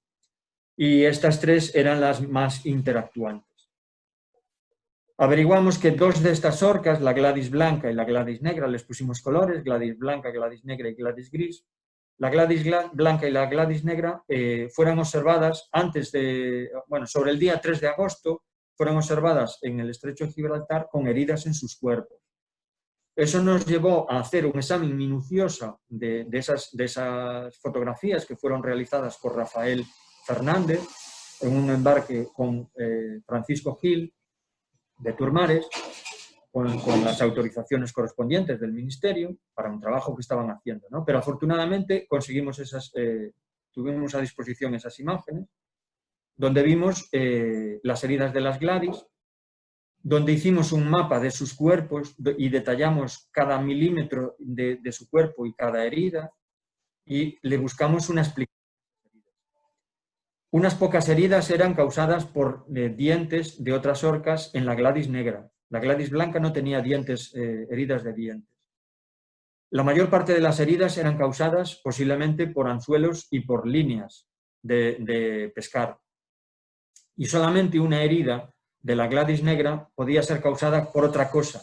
y estas 3 eran las más interactuantes. Averiguamos que 2 de estas orcas, la Gladys blanca y la Gladys negra, les pusimos colores, Gladys blanca, Gladys negra y Gladys gris. La Gladys blanca y la Gladys negra fueron observadas antes de, bueno, sobre el día 3 de agosto, fueron observadas en el estrecho de Gibraltar con heridas en sus cuerpos. Eso nos llevó a hacer un examen minucioso de esas fotografías que fueron realizadas por Rafael Fernández en un embarque con Francisco Gil de Turmares, con las autorizaciones correspondientes del Ministerio para un trabajo que estaban haciendo, ¿no? Pero afortunadamente conseguimos tuvimos a disposición esas imágenes, donde vimos las heridas de las Gladys, donde hicimos un mapa de sus cuerpos y detallamos cada milímetro de su cuerpo y cada herida, y le buscamos una explicación. Unas pocas heridas eran causadas por dientes de otras orcas en la Gladys negra. La Gladys blanca no tenía dientes, heridas de dientes. La mayor parte de las heridas eran causadas posiblemente por anzuelos y por líneas de pescar. Y solamente una herida de la Gladys negra podía ser causada por otra cosa.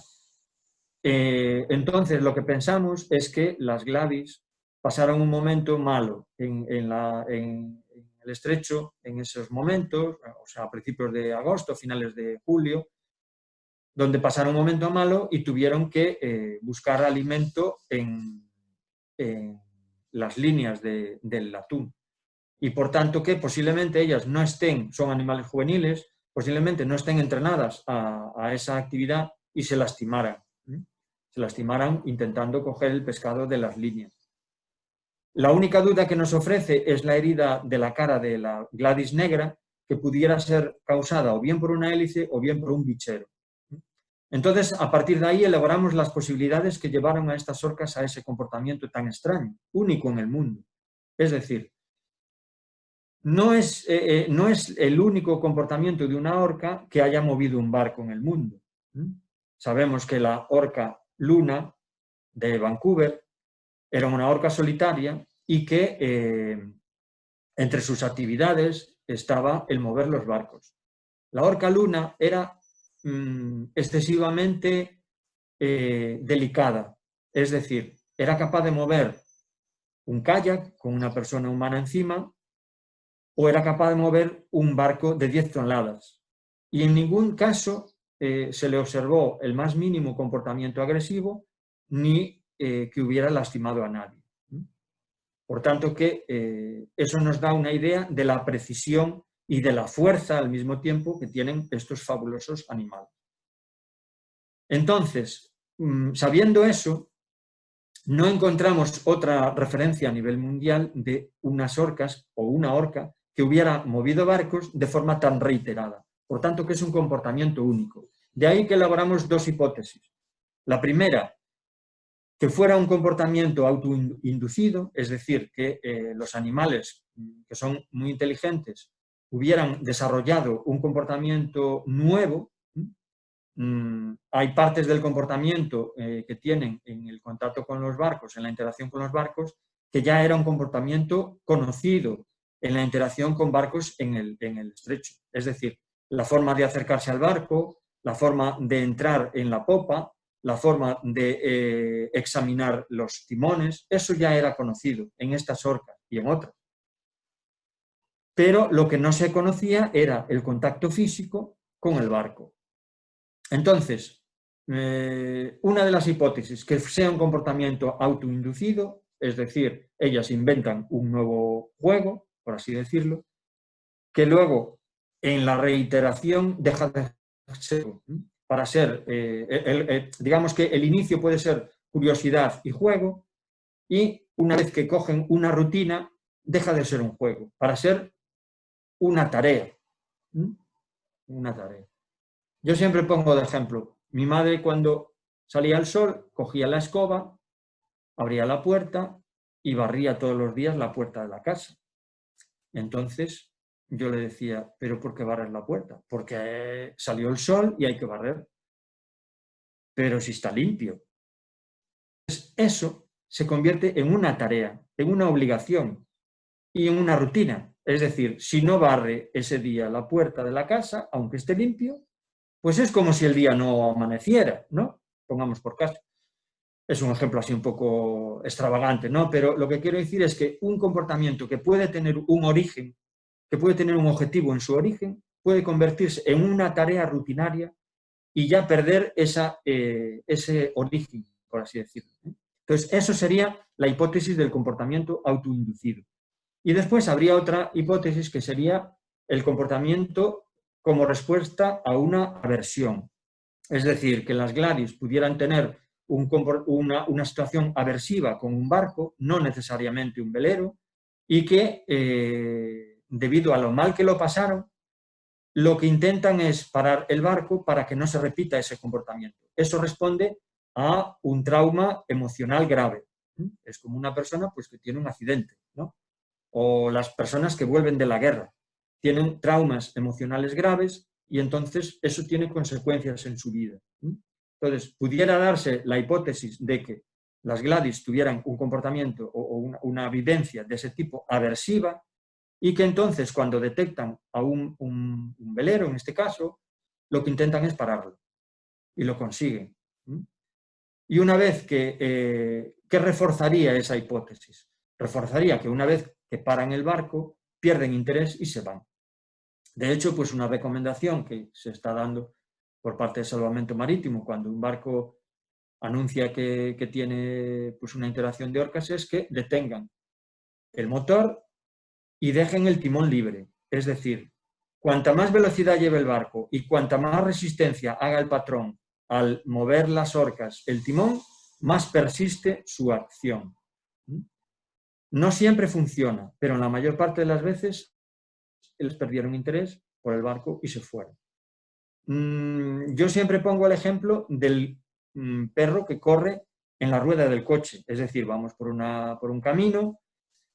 Entonces lo que pensamos es que las Gladys pasaron un momento malo en el estrecho en esos momentos, o sea, a principios de agosto, finales de julio, donde pasaron un momento malo y tuvieron que buscar alimento en las líneas del atún. Y por tanto que posiblemente ellas no estén, son animales juveniles, posiblemente no estén entrenadas a esa actividad y se lastimaran. Se lastimaran intentando coger el pescado de las líneas. La única duda que nos ofrece es la herida de la cara de la Gladys negra, que pudiera ser causada o bien por una hélice o bien por un bichero. Entonces, a partir de ahí elaboramos las posibilidades que llevaron a estas orcas a ese comportamiento tan extraño, único en el mundo. Es decir, no es el único comportamiento de una orca que haya movido un barco en el mundo. Sabemos que la orca Luna de Vancouver era una orca solitaria y que entre sus actividades estaba el mover los barcos. La orca Luna era excesivamente delicada, es decir, era capaz de mover un kayak con una persona humana encima, o era capaz de mover un barco de 10 toneladas. Y en ningún caso se le observó el más mínimo comportamiento agresivo ni que hubiera lastimado a nadie. Por tanto, que eso nos da una idea de la precisión y de la fuerza al mismo tiempo que tienen estos fabulosos animales. Entonces, sabiendo eso, no encontramos otra referencia a nivel mundial de unas orcas o una orca que hubiera movido barcos de forma tan reiterada. Por tanto, que es un comportamiento único. De ahí que elaboramos 2 hipótesis. La primera, que fuera un comportamiento autoinducido, es decir, que los animales que son muy inteligentes hubieran desarrollado un comportamiento nuevo. Hay partes del comportamiento que tienen en el contacto con los barcos, en la interacción con los barcos, que ya era un comportamiento conocido en la interacción con barcos en el estrecho. Es decir, la forma de acercarse al barco, la forma de entrar en la popa, la forma de examinar los timones, eso ya era conocido en estas orcas y en otras. Pero lo que no se conocía era el contacto físico con el barco. Entonces, una de las hipótesis que sea un comportamiento autoinducido, es decir, ellas inventan un nuevo juego, por así decirlo, que luego en la reiteración deja de ser, para ser, digamos que el inicio puede ser curiosidad y juego, y una vez que cogen una rutina, deja de ser un juego, para ser una tarea. Una tarea. Yo siempre pongo de ejemplo, mi madre cuando salía el sol, cogía la escoba, abría la puerta y barría todos los días la puerta de la casa. Entonces yo le decía, ¿pero por qué barres la puerta? Porque salió el sol y hay que barrer. Pero si está limpio. Pues eso se convierte en una tarea, en una obligación y en una rutina. Es decir, si no barre ese día la puerta de la casa, aunque esté limpio, pues es como si el día no amaneciera, ¿no? Pongamos por caso. Es un ejemplo así un poco extravagante, ¿no? Pero lo que quiero decir es que un comportamiento que puede tener un origen, que puede tener un objetivo en su origen, puede convertirse en una tarea rutinaria y ya perder ese origen, por así decirlo. Entonces, eso sería la hipótesis del comportamiento autoinducido. Y después habría otra hipótesis que sería el comportamiento como respuesta a una aversión. Es decir, que las Gladys pudieran tener una situación aversiva con un barco, no necesariamente un velero, y que debido a lo mal que lo pasaron, lo que intentan es parar el barco para que no se repita ese comportamiento. Eso responde a un trauma emocional grave. Es como una persona pues, que tiene un accidente, ¿no? O las personas que vuelven de la guerra. Tienen traumas emocionales graves y entonces eso tiene consecuencias en su vida. Entonces, pudiera darse la hipótesis de que las Gladys tuvieran un comportamiento o una vivencia de ese tipo aversiva y que entonces cuando detectan a un velero, en este caso, lo que intentan es pararlo y lo consiguen. Y una vez ¿qué reforzaría esa hipótesis? Reforzaría que una vez que paran el barco, pierden interés y se van. De hecho, pues una recomendación que se está dando por parte de Salvamento Marítimo cuando un barco anuncia que tiene pues, una interacción de orcas es que detengan el motor y dejen el timón libre. Es decir, cuanta más velocidad lleve el barco y cuanta más resistencia haga el patrón al mover las orcas el timón, más persiste su acción. No siempre funciona, pero en la mayor parte de las veces ellos perdieron interés por el barco y se fueron. Yo siempre pongo el ejemplo del perro que corre en la rueda del coche. Es decir, vamos por un camino,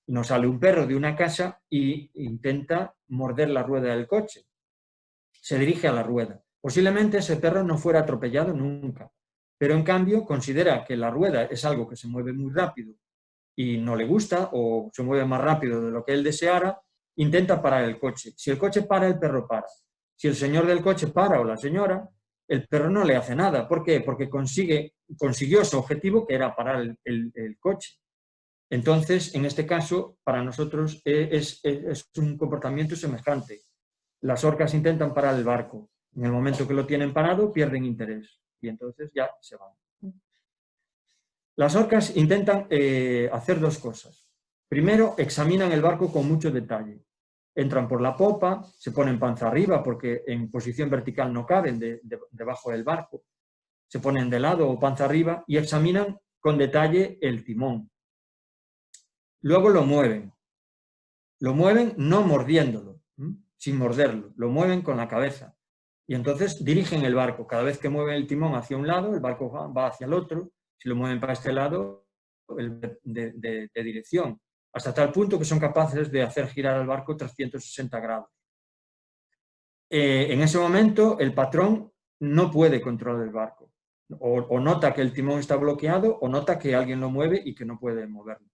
nos sale un perro de una casa e intenta morder la rueda del coche. Se dirige a la rueda. Posiblemente ese perro no fuera atropellado nunca, pero en cambio considera que la rueda es algo que se mueve muy rápido y no le gusta o se mueve más rápido de lo que él deseara, intenta parar el coche. Si el coche para, el perro para. Si el señor del coche para o la señora, el perro no le hace nada. ¿Por qué? Porque consiguió su objetivo, que era parar el coche. Entonces, en este caso, para nosotros es un comportamiento semejante. Las orcas intentan parar el barco. En el momento que lo tienen parado, pierden interés. Y entonces ya se van. Las orcas intentan hacer dos cosas. Primero, examinan el barco con mucho detalle. Entran por la popa, se ponen panza arriba porque en posición vertical no caben debajo del barco. Se ponen de lado o panza arriba y examinan con detalle el timón. Luego lo mueven. Lo mueven no mordiéndolo, sin morderlo. Lo mueven con la cabeza. Y entonces dirigen el barco. Cada vez que mueven el timón hacia un lado, el barco va hacia el otro. Si lo mueven para este lado, de dirección, hasta tal punto que son capaces de hacer girar al barco 360 grados. En ese momento, el patrón no puede controlar el barco. O nota que el timón está bloqueado, o nota que alguien lo mueve y que no puede moverlo.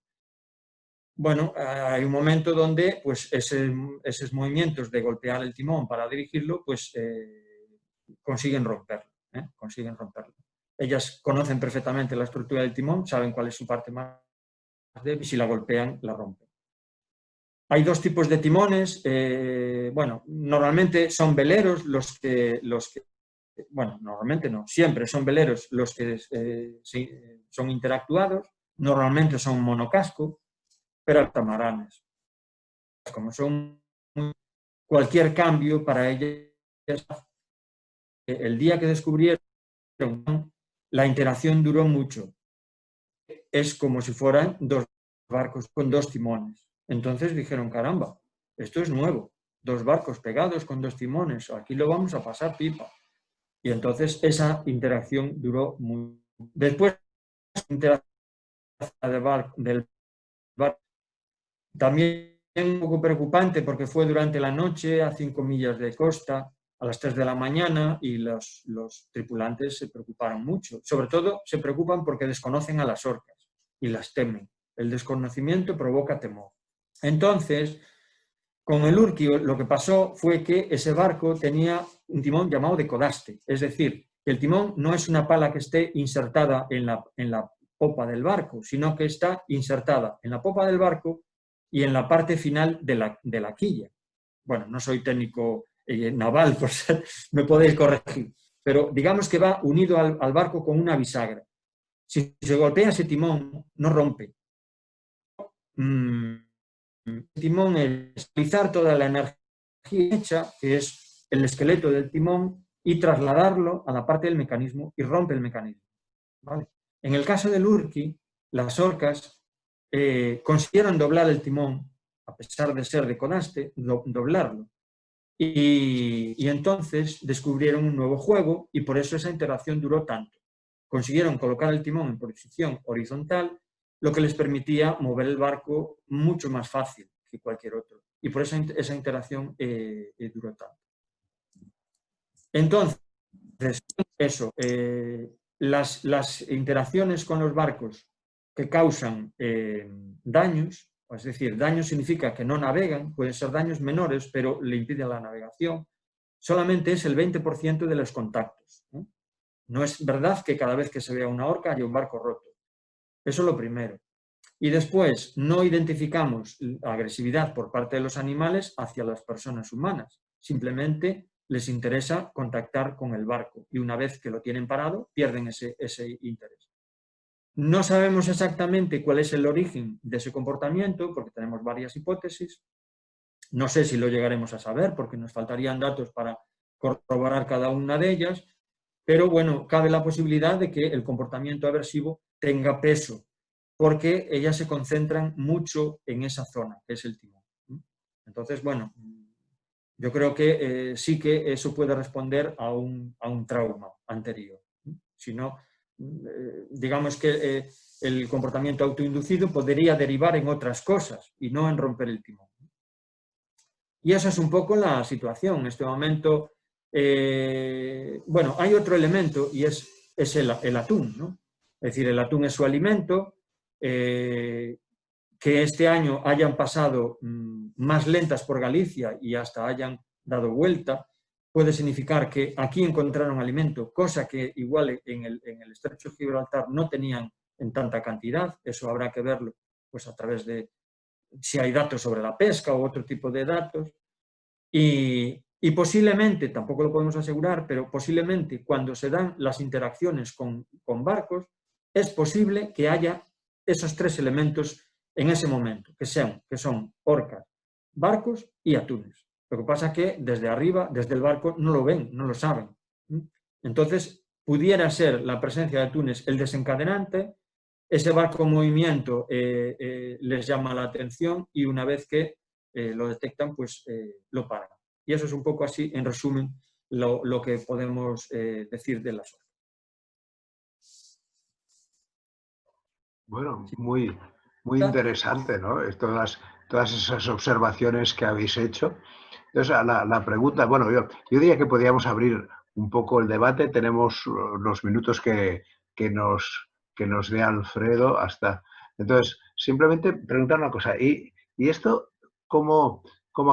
Bueno, hay un momento donde pues, esos movimientos de golpear el timón para dirigirlo, pues consiguen romperlo. Consiguen romperlo. Ellas conocen perfectamente la estructura del timón, saben cuál es su parte más débil y si la golpean, la rompen. Hay dos tipos de timones. Bueno, normalmente son veleros bueno, normalmente no, siempre son veleros los que son interactuados, normalmente son monocasco, pero catamaranes. Como son cualquier cambio para ellas, el día que descubrieron, la interacción duró mucho. Es como si fueran dos barcos con dos timones. Entonces dijeron, caramba, esto es nuevo, dos barcos pegados con dos timones, aquí lo vamos a pasar pipa. Y entonces esa interacción duró muy. Después, la interacción del barco también un poco preocupante porque fue durante la noche a 5 millas de costa, a las 3 de la mañana, y los tripulantes se preocuparon mucho. Sobre todo se preocupan porque desconocen a las orcas y las temen. El desconocimiento provoca temor. Entonces, con el Urki lo que pasó fue que ese barco tenía un timón llamado de codaste, es decir, que el timón no es una pala que esté insertada en la popa del barco, sino que está insertada en la popa del barco y en la parte final de la quilla. Bueno, no soy técnico naval, por ser, me podéis corregir, pero digamos que va unido al barco con una bisagra. Si se golpea ese timón, no rompe. El timón es utilizar toda la energía hecha, que es el esqueleto del timón, y trasladarlo a la parte del mecanismo y rompe el mecanismo. ¿Vale? En el caso del Urki, las orcas consiguieron doblar el timón, a pesar de ser de codaste, doblarlo. Y entonces descubrieron un nuevo juego y por eso esa interacción duró tanto. Consiguieron colocar el timón en posición horizontal, lo que les permitía mover el barco mucho más fácil que cualquier otro. Y por eso esa interacción duró tanto. Entonces, eso, las interacciones con los barcos que causan daños, es decir, daños significa que no navegan, pueden ser daños menores, pero le impide la navegación, solamente es el 20% de los contactos. No es verdad que cada vez que se vea una orca haya un barco roto. Eso es lo primero. Y después, no identificamos agresividad por parte de los animales hacia las personas humanas. Simplemente les interesa contactar con el barco y una vez que lo tienen parado, pierden ese interés. No sabemos exactamente cuál es el origen de ese comportamiento porque tenemos varias hipótesis. No sé si lo llegaremos a saber porque nos faltarían datos para corroborar cada una de ellas, pero bueno, cabe la posibilidad de que el comportamiento aversivo tenga peso porque ellas se concentran mucho en esa zona, que es el timón. Entonces, bueno, yo creo que sí que eso puede responder a un trauma anterior. Si no, digamos que el comportamiento autoinducido podría derivar en otras cosas y no en romper el timón. Y esa es un poco la situación. En este momento, bueno, hay otro elemento y es el atún, ¿no? Es decir, el atún es su alimento. Que este año hayan pasado más lentas por Galicia y hasta hayan dado vuelta, puede significar que aquí encontraron alimento, cosa que igual en el estrecho de Gibraltar no tenían en tanta cantidad. Eso habrá que verlo pues, a través de si hay datos sobre la pesca o otro tipo de datos. Y posiblemente, tampoco lo podemos asegurar, pero posiblemente cuando se dan las interacciones con barcos, es posible que haya esos tres elementos en ese momento, que son orcas, barcos y atunes. Lo que pasa es que desde arriba, desde el barco, no lo ven, no lo saben. Entonces, pudiera ser la presencia de atunes el desencadenante, ese barco en movimiento les llama la atención y una vez que lo detectan, pues lo paran. Y eso es un poco así, en resumen, lo que podemos decir de las orcas. Bueno, muy interesante, ¿no? Todas esas observaciones que habéis hecho. Entonces, la pregunta, bueno, yo diría que podríamos abrir un poco el debate. Tenemos los minutos que nos dé Alfredo hasta... Entonces, simplemente preguntar una cosa. ¿Y esto cómo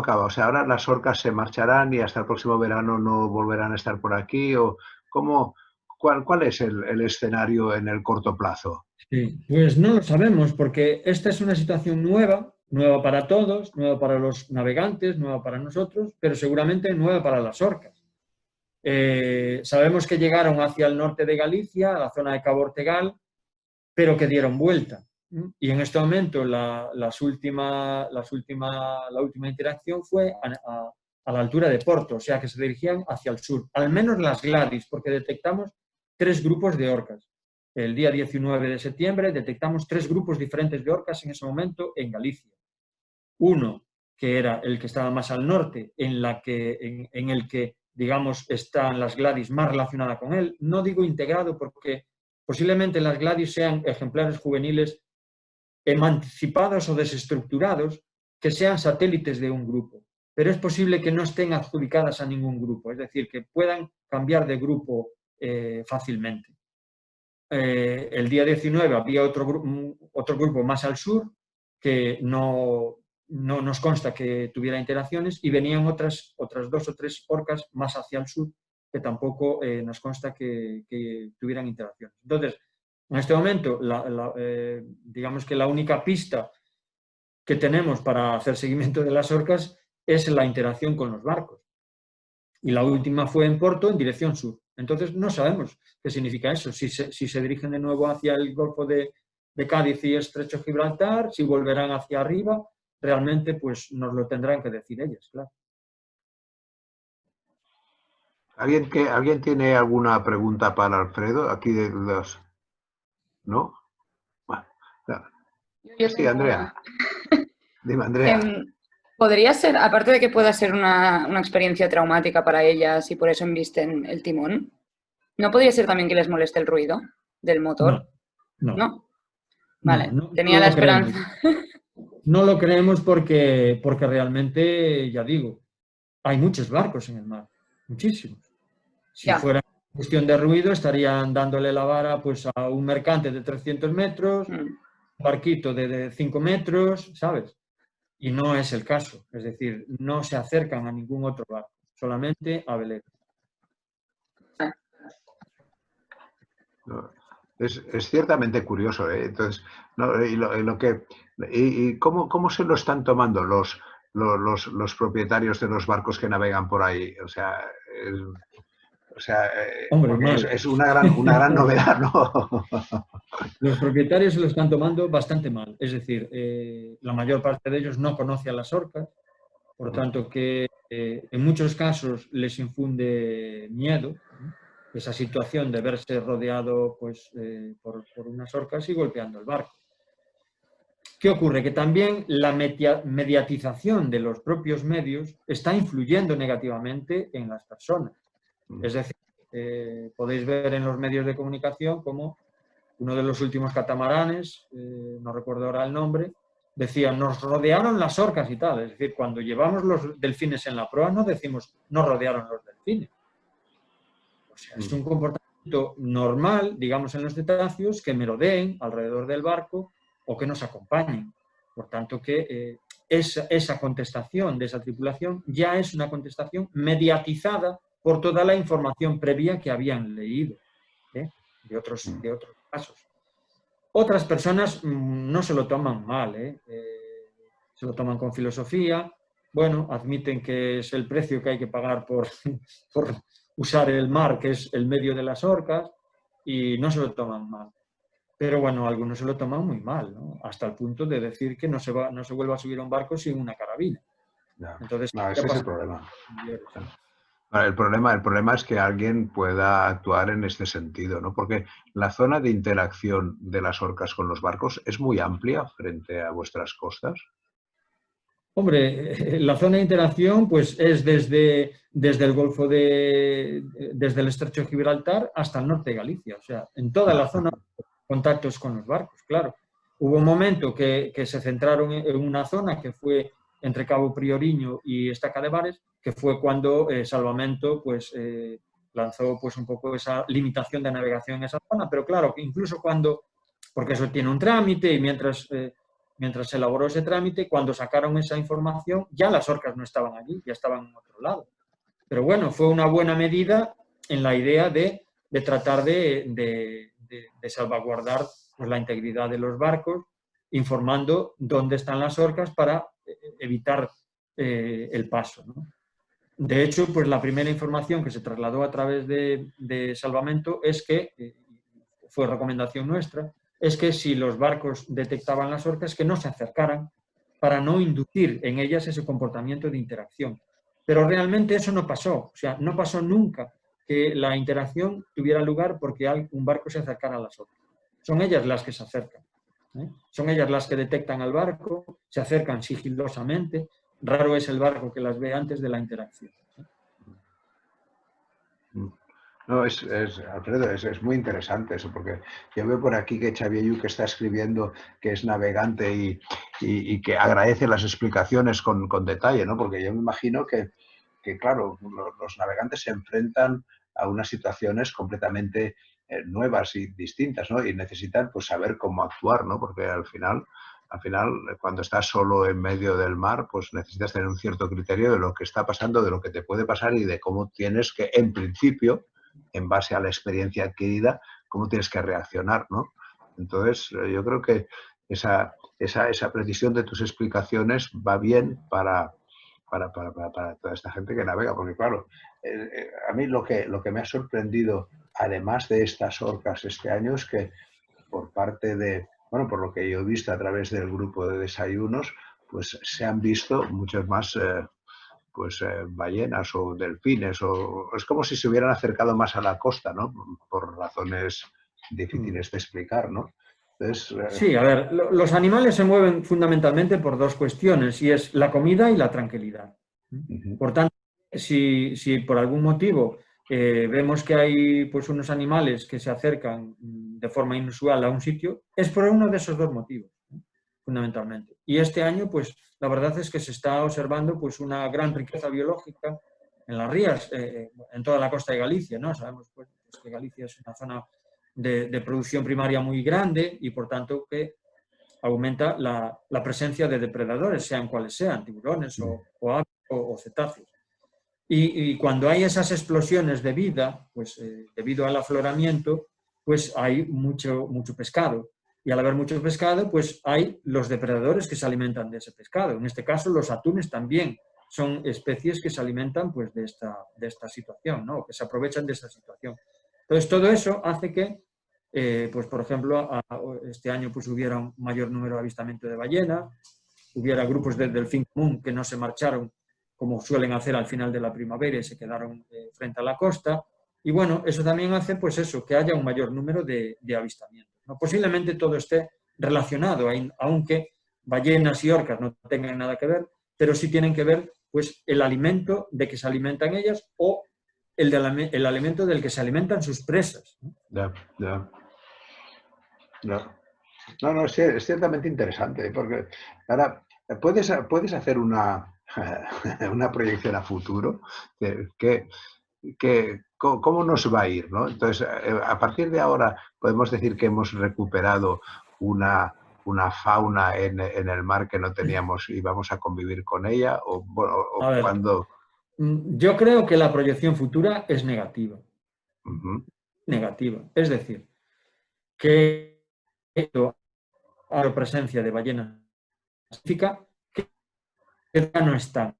acaba? O sea, ahora las orcas se marcharán y hasta el próximo verano no volverán a estar por aquí. ¿O cuál es el escenario en el corto plazo? Sí, pues no lo sabemos porque esta es una situación nueva, nueva para todos, nueva para los navegantes, nueva para nosotros, pero seguramente nueva para las orcas. Sabemos que llegaron hacia el norte de Galicia, a la zona de Cabo Ortegal, pero que dieron vuelta. Y en este momento la última interacción fue a la altura de Porto, o sea que se dirigían hacia el sur, al menos las Gladys, porque detectamos 3 grupos de orcas. El día 19 de septiembre detectamos 3 grupos diferentes de orcas en ese momento en Galicia. Uno, que era el que estaba más al norte, en el que, digamos, están las Gladys más relacionadas con él. No digo integrado porque posiblemente las Gladys sean ejemplares juveniles emancipados o desestructurados que sean satélites de un grupo, pero es posible que no estén adjudicadas a ningún grupo, es decir, que puedan cambiar de grupo fácilmente. El día 19 había otro grupo más al sur que no nos consta que tuviera interacciones y venían otras 2 o 3 orcas más hacia el sur que tampoco nos consta que tuvieran interacciones. Entonces, en este momento, digamos que la única pista que tenemos para hacer seguimiento de las orcas es la interacción con los barcos. Y la última fue en Porto, en dirección sur. Entonces, no sabemos qué significa eso. Si se dirigen de nuevo hacia el Golfo de Cádiz y Estrecho de Gibraltar, si volverán hacia arriba, realmente pues nos lo tendrán que decir ellas, claro. ¿Alguien tiene alguna pregunta para Alfredo? Aquí de los... ¿No? Bueno, sí, Andrea. Dime, Andrea. ¿Podría ser, aparte de que pueda ser una experiencia traumática para ellas y por eso embisten el timón, ¿no podría ser también que les moleste el ruido del motor? No. Vale, tenía la esperanza. No lo creemos porque realmente, ya digo, hay muchos barcos en el mar, muchísimos. Si fuera cuestión de ruido, estarían dándole la vara pues, a un mercante de 300 metros, un barquito de 5 metros, ¿sabes? Y no es el caso. Es decir, no se acercan a ningún otro barco, solamente a veleros. Es ciertamente curioso, ¿eh? Entonces, ¿cómo se lo están tomando los propietarios de los barcos que navegan por ahí? O sea, Hombre, es una gran novedad, ¿no? Los propietarios se lo están tomando bastante mal. Es decir, la mayor parte de ellos no conoce a las orcas, por tanto que en muchos casos les infunde miedo, ¿no? Esa situación de verse rodeado pues, por unas orcas y golpeando el barco. ¿Qué ocurre? Que también la mediatización de los propios medios está influyendo negativamente en las personas. Es decir, podéis ver en los medios de comunicación cómo uno de los últimos catamaranes, no recuerdo ahora el nombre, decía, nos rodearon las orcas y tal. Es decir, cuando llevamos los delfines en la proa no decimos, nos rodearon los delfines. O sea, es un comportamiento normal, digamos, en los cetáceos, que merodeen alrededor del barco o que nos acompañen. Por tanto, que esa contestación de esa tripulación ya es una contestación mediatizada por toda la información previa que habían leído de otros casos. Otras personas no se lo toman mal, se lo toman con filosofía, bueno, admiten que es el precio que hay que pagar por usar el mar, que es el medio de las orcas, y no se lo toman mal. Pero bueno, algunos se lo toman muy mal, ¿no? Hasta el punto de decir que no se vuelva a subir a un barco sin una carabina. Entonces, ese es el problema. El problema es que alguien pueda actuar en este sentido, ¿no? Porque la zona de interacción de las orcas con los barcos es muy amplia frente a vuestras costas. Hombre, la zona de interacción pues es desde el Golfo desde el Estrecho de Gibraltar hasta el norte de Galicia. O sea, en toda la zona contactos con los barcos, claro. Hubo un momento que se centraron en una zona que fue entre Cabo Prioriño y Estaca de Bares, que fue cuando Salvamento pues, lanzó pues, un poco esa limitación de navegación en esa zona, pero claro, que incluso cuando, porque eso tiene un trámite y mientras se elaboró ese trámite, cuando sacaron esa información, ya las orcas no estaban allí, ya estaban en otro lado. Pero bueno, fue una buena medida en la idea de tratar de salvaguardar pues, la integridad de los barcos, informando dónde están las orcas para evitar el paso, ¿no? De hecho, pues la primera información que se trasladó a través de Salvamento es que, fue recomendación nuestra, es que si los barcos detectaban las orcas, que no se acercaran para no inducir en ellas ese comportamiento de interacción. Pero realmente eso no pasó, o sea, no pasó nunca que la interacción tuviera lugar porque un barco se acercara a las orcas. Son ellas las que se acercan, ¿eh? Son ellas las que detectan al barco, se acercan sigilosamente, raro es el barco que las ve antes de la interacción. No, Alfredo, es muy interesante eso, porque yo veo por aquí que Xavier Yu, que está escribiendo, que es navegante y que agradece las explicaciones con detalle, ¿no? Porque yo me imagino que claro, los navegantes se enfrentan a unas situaciones completamente nuevas y distintas, ¿no? Y necesitan pues, saber cómo actuar, ¿no? Porque al final, cuando estás solo en medio del mar, pues necesitas tener un cierto criterio de lo que está pasando, de lo que te puede pasar y de cómo tienes que, en principio, en base a la experiencia adquirida, cómo tienes que reaccionar, ¿no? Entonces, yo creo que esa precisión de tus explicaciones va bien para toda esta gente que navega, porque claro, a mí lo que me ha sorprendido, además de estas orcas este año, es que por parte de, bueno, por lo que yo he visto a través del grupo de desayunos, pues se han visto muchas más ballenas o delfines, o es como si se hubieran acercado más a la costa, ¿no? Por razones difíciles de explicar, ¿no? Entonces, sí, a ver, los animales se mueven fundamentalmente por dos cuestiones, y es la comida y la tranquilidad. Por tanto, si por algún motivo vemos que hay pues, unos animales que se acercan de forma inusual a un sitio, es por uno de esos dos motivos, fundamentalmente. Y este año, pues, la verdad es que se está observando pues, una gran riqueza biológica en las rías, en toda la costa de Galicia, ¿no? Sabemos pues, que Galicia es una zona de producción primaria muy grande y, por tanto, que aumenta la presencia de depredadores, sean cuales sean, tiburones o aves o cetáceos. Y cuando hay esas explosiones de vida, pues debido al afloramiento, pues hay mucho pescado. Y al haber mucho pescado, pues hay los depredadores que se alimentan de ese pescado. En este caso, los atunes también son especies que se alimentan pues, de esta situación, ¿no? Que se aprovechan de esta situación. Entonces, todo eso hace que, pues, por ejemplo, este año pues, hubiera un mayor número de avistamientos de ballena, hubiera grupos de delfín común que no se marcharon como suelen hacer al final de la primavera y se quedaron frente a la costa. Y bueno, eso también hace pues eso, que haya un mayor número de avistamientos, ¿no? Posiblemente todo esté relacionado, aunque ballenas y orcas no tengan nada que ver, pero sí tienen que ver pues, el alimento de que se alimentan ellas o el alimento del que se alimentan sus presas, ¿no? No, es ciertamente interesante, porque ahora puedes hacer una proyección a futuro cómo nos va a ir, ¿no? Entonces, a partir de ahora podemos decir que hemos recuperado una fauna en el mar que no teníamos y vamos a convivir con ella, o bueno, a ver, cuando... Yo creo que la proyección futura es negativa. Negativa. Es decir, que la presencia de ballenas significa que ya no están.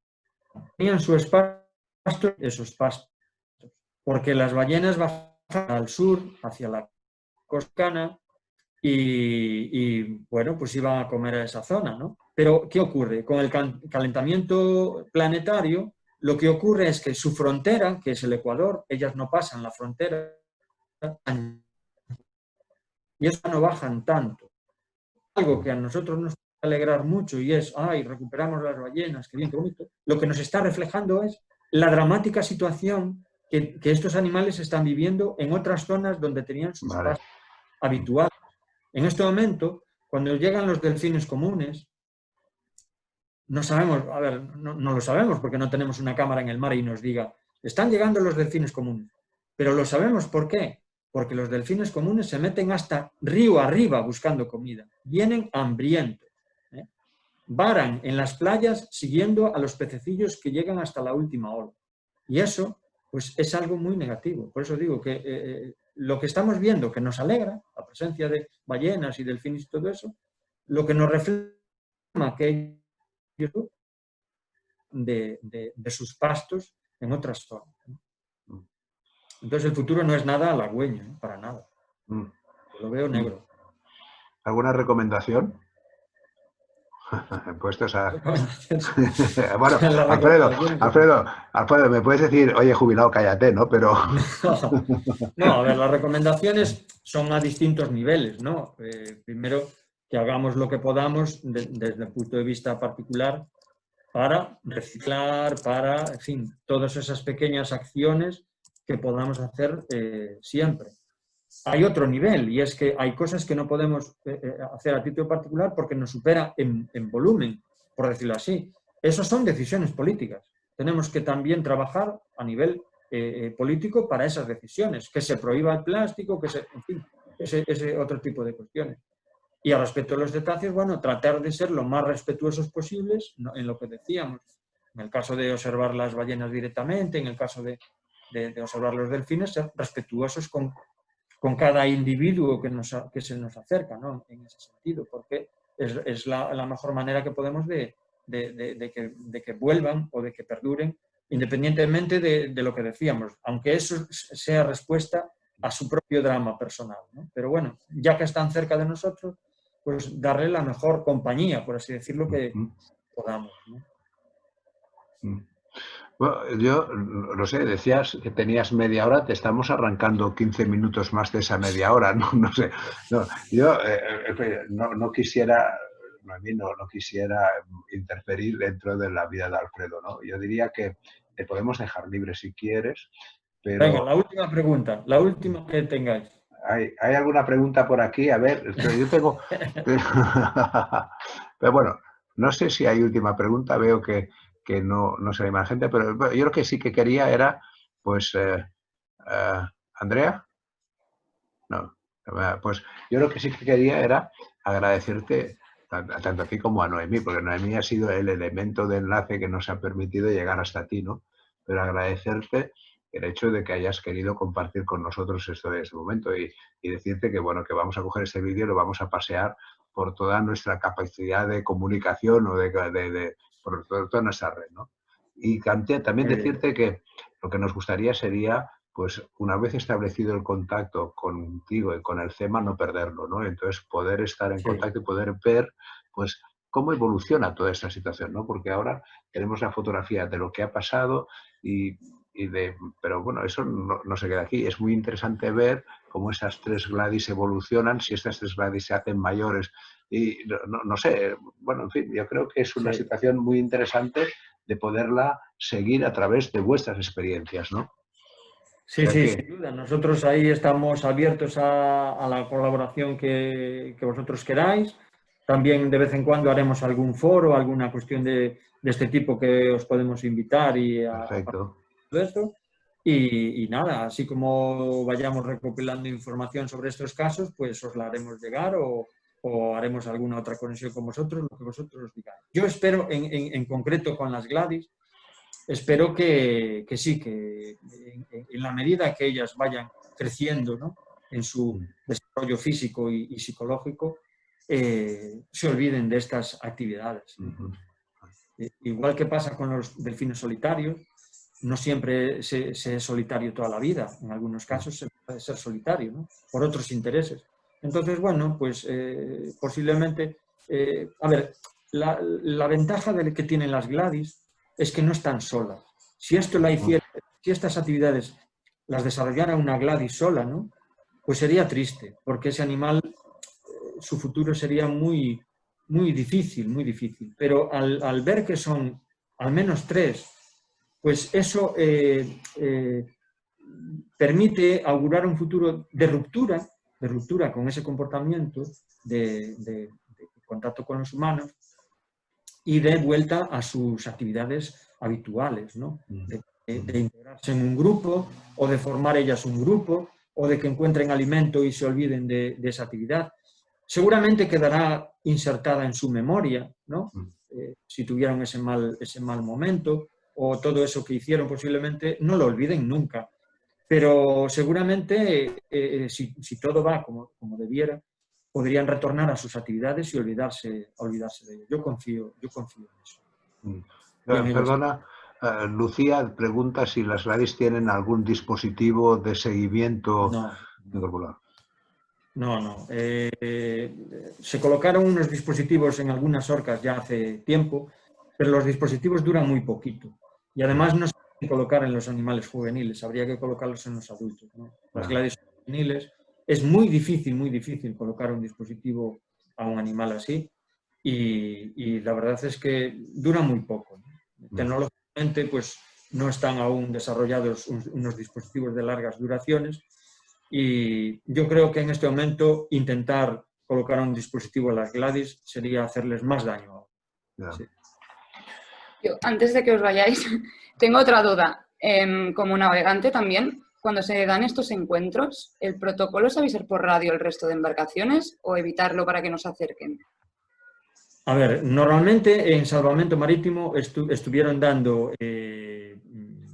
Tenían su espacio, esos pastos, porque las ballenas bajan al sur, hacia la costa, y bueno, pues iban a comer a esa zona, ¿no? Pero, ¿qué ocurre? Con el calentamiento planetario, lo que ocurre es que su frontera, que es el Ecuador, ellas no pasan la frontera, y ellas no bajan tanto. Algo que a nosotros nos puede alegrar mucho y es, ay, recuperamos las ballenas, qué bien, qué bonito. Lo que nos está reflejando es la dramática situación que estos animales están viviendo en otras zonas donde tenían sus pastos habituales. En este momento, cuando llegan los delfines comunes, no sabemos, a ver, no lo sabemos porque no tenemos una cámara en el mar y nos diga, están llegando los delfines comunes. Pero lo sabemos ¿por qué? Porque los delfines comunes se meten hasta río arriba buscando comida. Vienen hambrientos. Varan en las playas siguiendo a los pececillos que llegan hasta la última ola. Y eso, pues, es algo muy negativo. Por eso digo que lo que estamos viendo, que nos alegra, la presencia de ballenas y delfines y todo eso, lo que nos refleja que de sus pastos en otras zonas. Entonces el futuro no es nada halagüeño, para nada. Lo veo negro. ¿Alguna recomendación? Puestos a... Bueno, Alfredo, me puedes decir, oye, jubilado, cállate, ¿no? Pero... No, a ver, las recomendaciones son a distintos niveles, ¿no? Primero, que hagamos lo que podamos desde el punto de vista particular para reciclar, para, en fin, todas esas pequeñas acciones que podamos hacer siempre. Hay otro nivel, y es que hay cosas que no podemos hacer a título particular porque nos supera en volumen, por decirlo así. Esas son decisiones políticas. Tenemos que también trabajar a nivel político para esas decisiones, que se prohíba el plástico, que se, en fin, ese otro tipo de cuestiones. Y al respecto de los cetáceos, bueno, tratar de ser lo más respetuosos posibles en lo que decíamos. En el caso de observar las ballenas directamente, en el caso de observar los delfines, ser respetuosos con cada individuo que se nos acerca, ¿no? En ese sentido, porque es la mejor manera que podemos de que vuelvan o de que perduren, independientemente de lo que decíamos, aunque eso sea respuesta a su propio drama personal, ¿no? Pero bueno, ya que están cerca de nosotros, pues darle la mejor compañía, por así decirlo, que podamos, ¿no? Bueno, yo no sé, decías que tenías media hora, te estamos arrancando 15 minutos más de esa media hora, no, no sé. No, yo no quisiera, no quisiera interferir dentro de la vida de Alfredo, ¿no? Yo diría que te podemos dejar libre si quieres, pero... Venga, la última pregunta, la última que tengáis. ¿Hay alguna pregunta por aquí? A ver, yo tengo... Pero bueno, no sé si hay última pregunta, veo que no se anima la gente, pero yo lo que sí que quería era, pues, ¿Andrea? No, pues yo lo que sí que quería era agradecerte tanto a ti como a Noemí, porque Noemí ha sido el elemento de enlace que nos ha permitido llegar hasta ti, ¿no? Pero agradecerte el hecho de que hayas querido compartir con nosotros esto de este momento y decirte que, bueno, que vamos a coger este vídeo y lo vamos a pasear por toda nuestra capacidad de comunicación o por toda nuestra red, ¿no? Y también decirte que lo que nos gustaría sería, pues, una vez establecido el contacto contigo y con el CEMA, no perderlo, ¿no? Entonces, poder estar en contacto y poder ver, pues, cómo evoluciona toda esta situación, ¿no? Porque ahora tenemos la fotografía de lo que ha pasado pero bueno, eso no se queda aquí. Es muy interesante ver cómo esas 3 Gladys evolucionan, si estas 3 Gladys se hacen mayores y no sé, bueno, en fin, yo creo que es una situación muy interesante de poderla seguir a través de vuestras experiencias, ¿no? Sí, sin duda. Nosotros ahí estamos abiertos a la colaboración que vosotros queráis. También de vez en cuando haremos algún foro, alguna cuestión de este tipo que os podemos invitar Perfecto. Todo esto. Y nada, así como vayamos recopilando información sobre estos casos, pues os la haremos llegar o haremos alguna otra conexión con vosotros, lo que vosotros digáis. Yo espero, en concreto con las Gladys, espero que sí, que en la medida que ellas vayan creciendo, ¿no?, en su desarrollo físico y psicológico, se olviden de estas actividades. Igual que pasa con los delfines solitarios, no siempre se es solitario toda la vida, en algunos casos se puede ser solitario, ¿no?, por otros intereses. Entonces, bueno, pues posiblemente, a ver, la ventaja que tienen las Gladys es que no están solas. Si esto si estas actividades las desarrollara una Gladys sola, ¿no?, pues sería triste, porque ese animal, su futuro sería muy, muy difícil, muy difícil. Pero al ver que son al menos 3, pues eso permite augurar un futuro de ruptura de ruptura con ese comportamiento de contacto con los humanos y de vuelta a sus actividades habituales, ¿no? De integrarse en un grupo o de formar ellas un grupo o de que encuentren alimento y se olviden de esa actividad. Seguramente quedará insertada en su memoria, ¿no? Si tuvieron ese mal momento o todo eso que hicieron posiblemente no lo olviden nunca. Pero seguramente si todo va como debiera, podrían retornar a sus actividades y olvidarse de ello. Yo confío en eso. Perdona, Lucía pregunta si las Gladys tienen algún dispositivo de seguimiento corporal. No. Se colocaron unos dispositivos en algunas orcas ya hace tiempo, pero los dispositivos duran muy poquito. Y además no se pueden colocar en los animales juveniles, habría que colocarlos en los adultos, ¿no? Las Gladys juveniles, es muy difícil colocar un dispositivo a un animal así y la verdad es que dura muy poco, ¿no? Tecnológicamente pues no están aún desarrollados unos dispositivos de largas duraciones. Y yo creo que en este momento intentar colocar un dispositivo a las Gladys sería hacerles más daño. Sí. Yo, antes de que os vayáis, tengo otra duda. Como navegante también, cuando se dan estos encuentros, ¿el protocolo es avisar por radio el resto de embarcaciones o evitarlo para que no se acerquen? A ver, normalmente en salvamento marítimo estuvieron dando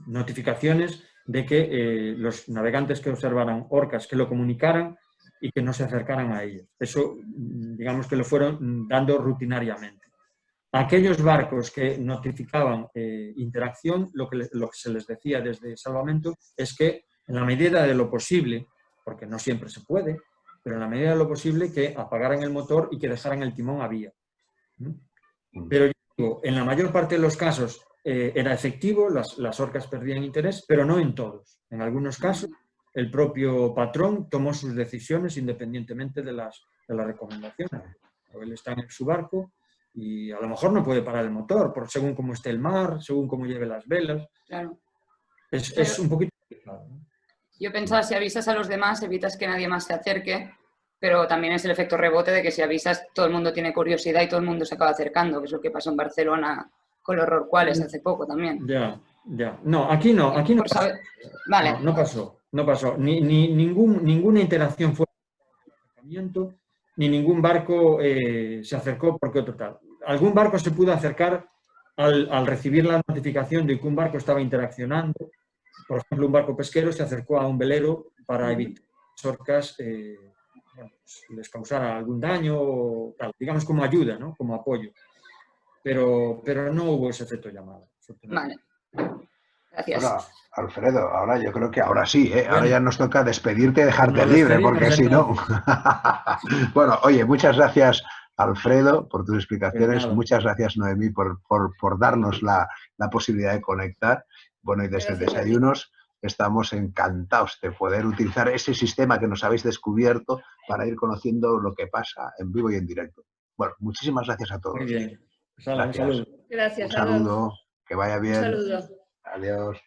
notificaciones de que los navegantes que observaran orcas que lo comunicaran y que no se acercaran a ellos. Eso, digamos que lo fueron dando rutinariamente. Aquellos barcos que notificaban interacción, lo que se les decía desde salvamento es que en la medida de lo posible, porque no siempre se puede, pero en la medida de lo posible que apagaran el motor y que dejaran el timón a vía. Pero yo digo, en la mayor parte de los casos era efectivo, las orcas perdían interés, pero no en todos. En algunos casos, el propio patrón tomó sus decisiones independientemente de las recomendaciones. Él está en su barco y a lo mejor no puede parar el motor, según cómo esté el mar, según cómo lleve las velas. Claro. Es un poquito complicado, ¿no? Yo pensaba, si avisas a los demás, evitas que nadie más se acerque, pero también es el efecto rebote de que si avisas, todo el mundo tiene curiosidad y todo el mundo se acaba acercando, que es lo que pasó en Barcelona con los rorcuales hace poco también. Ya. No, aquí no pasó. Vale. No pasó. Ninguna interacción fue acercamiento, ni ningún barco se acercó porque otro tal. Algún barco se pudo acercar al recibir la notificación de que un barco estaba interaccionando. Por ejemplo, un barco pesquero se acercó a un velero para evitar que las orcas les causara algún daño, o tal, digamos como ayuda, ¿no? Como apoyo. Pero no hubo ese efecto llamada. Vale. Gracias. Bueno, Alfredo, ahora yo creo que ahora sí, ¿eh? Bueno, ahora ya nos toca despedirte y dejarte nos libre, despedimos porque si no... entonces. Bueno, oye, muchas gracias, Alfredo, por tus explicaciones. Pues nada. Muchas gracias, Noemí, por darnos la posibilidad de conectar. Bueno, y desde Gracias a ti. Desayunos estamos encantados de poder utilizar ese sistema que nos habéis descubierto para ir conociendo lo que pasa en vivo y en directo. Bueno, muchísimas gracias a todos. Muy bien. Pues, un Gracias. saludo. Gracias, Un saludo, que vaya Un bien. saludo. Adiós.